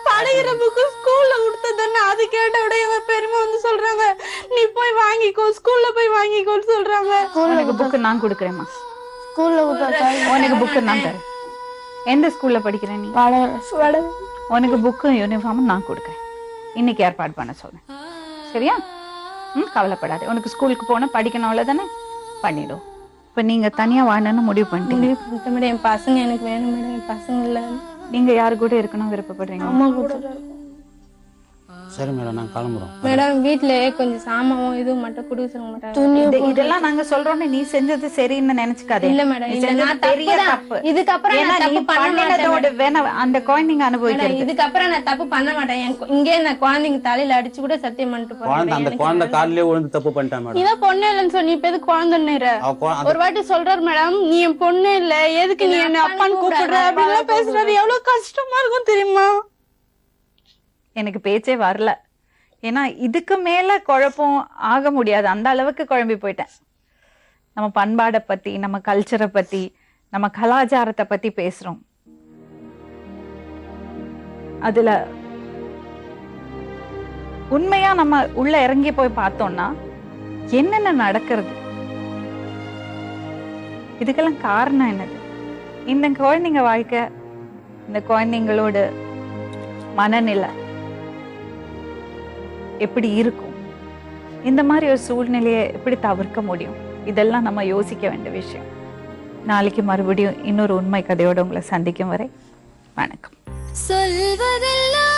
படிக்கிற புக்கு ஸ்கூல்ல கொடுத்ததுன்னு அது கேட்ட விட எங்க பெருமை வந்து சொல்றாங்க, நீ போய் வாங்கிக்கோ, ஸ்கூல்ல போய் வாங்கிக்கோன்னு சொல்றாங்க. உனக்கு புக்கு நான் கொடுக்குறேம்மா. ஸ்கூல்ல உனக்கு புக்கு நான் தரேன். எந்த ஸ்கூல்ல படிக்கிற நீ? உனக்கு புக்கும் யூனிஃபார்மும் நான் கொடுக்குறேன். இன்னைக்கு ஏற்பாடு பண்ண சொல்றேன், சரியா? கவலைப்படாது. உனக்கு ஸ்கூலுக்கு போன படிக்கணும், அவ்வளவுதானே? பண்ணிடும். இப்ப நீங்க தனியா வாழணும்னு முடிவு பண்ணிட்டீங்க. மேடம் என் பசங்க எனக்கு வேணும் மேடம். என் பசங்க இல்ல. நீங்க யாரு கூட இருக்கணும் விருப்பப்படுறீங்க? அம்மா கூட. சரி மேடம், நான் கிளம்புறோம். மேடம் வீட்டுல கொஞ்சம் சாமாவும் இது மட்டும் கொடுக்க சொல்ல மாட்டாங்க. இதெல்லாம் நாங்க சொல்றோம்னு நீ செஞ்சது சரின்னு நினைச்சுக்காதே. இல்ல மேடம், நீ இல்ல, செஞ்சது நான் பெரிய தப்புதான். தப்பு. இதுக்கப்புறம் ஏன்னா நான் நீ தப்பு பண்ண பண்ணினதோட மாட்டேன். வேணா அந்த குழந்தைங்க அனுபவிக்கிறது. இதுக்கப்புறம் நான் தப்பு பண்ண மாட்டேன். இங்கே நான் குழந்தைங்க தலையில அடிச்சு கூட சத்தியம் பண்ணிட்டு குழந்தை அந்த குழந்தை காலிலே விழுந்து தப்பு பண்ணிட்டேன் மேடம். இதான் பொண்ணு இல்லைன்னு சொன்னி இப்ப எதுக்கு குழந்தைன்னு ஒரு வாட்டி சொல்றாரு மேடம், நீ என் பொண்ணு இல்ல, எதுக்கு நீ என்ன அப்பான்னு கூப்பிடுற அப்படின்லாம் பேசுறாரு. எவ்வளவு கஷ்டமா இருக்கும் தெரியுமா? எனக்கு பேச்சே வரல. ஏன்னா இதுக்கு மேல குழப்பம் ஆக முடியாது, அந்த அளவுக்கு குழம்பி போயிட்டேன். நம்ம பண்பாடை பத்தி, நம்ம கல்ச்சரை பத்தி, நம்ம கலாச்சாரத்தை பத்தி பேசுறோம். அதுல உண்மையா நம்ம உள்ள இறங்கி போய் பார்த்தோம்னா என்னென்ன நடக்கிறது, இதுக்கெல்லாம் காரணம் என்னது? இந்த குழந்தைங்க வாழ்க்கை, இந்த குழந்தைங்களோட மனநிலை எப்படி இருக்கும், இந்த மாதிரி ஒரு சூழ்நிலையை எப்படி தவிர்க்க முடியும், இதெல்லாம் நம்ம யோசிக்க வேண்டிய விஷயம். நாளைக்கு மறுபடியும் இன்னொரு உண்மை கதையோட உங்களை சந்திக்கும் வரை வணக்கம். சொல்வதெல்லாம்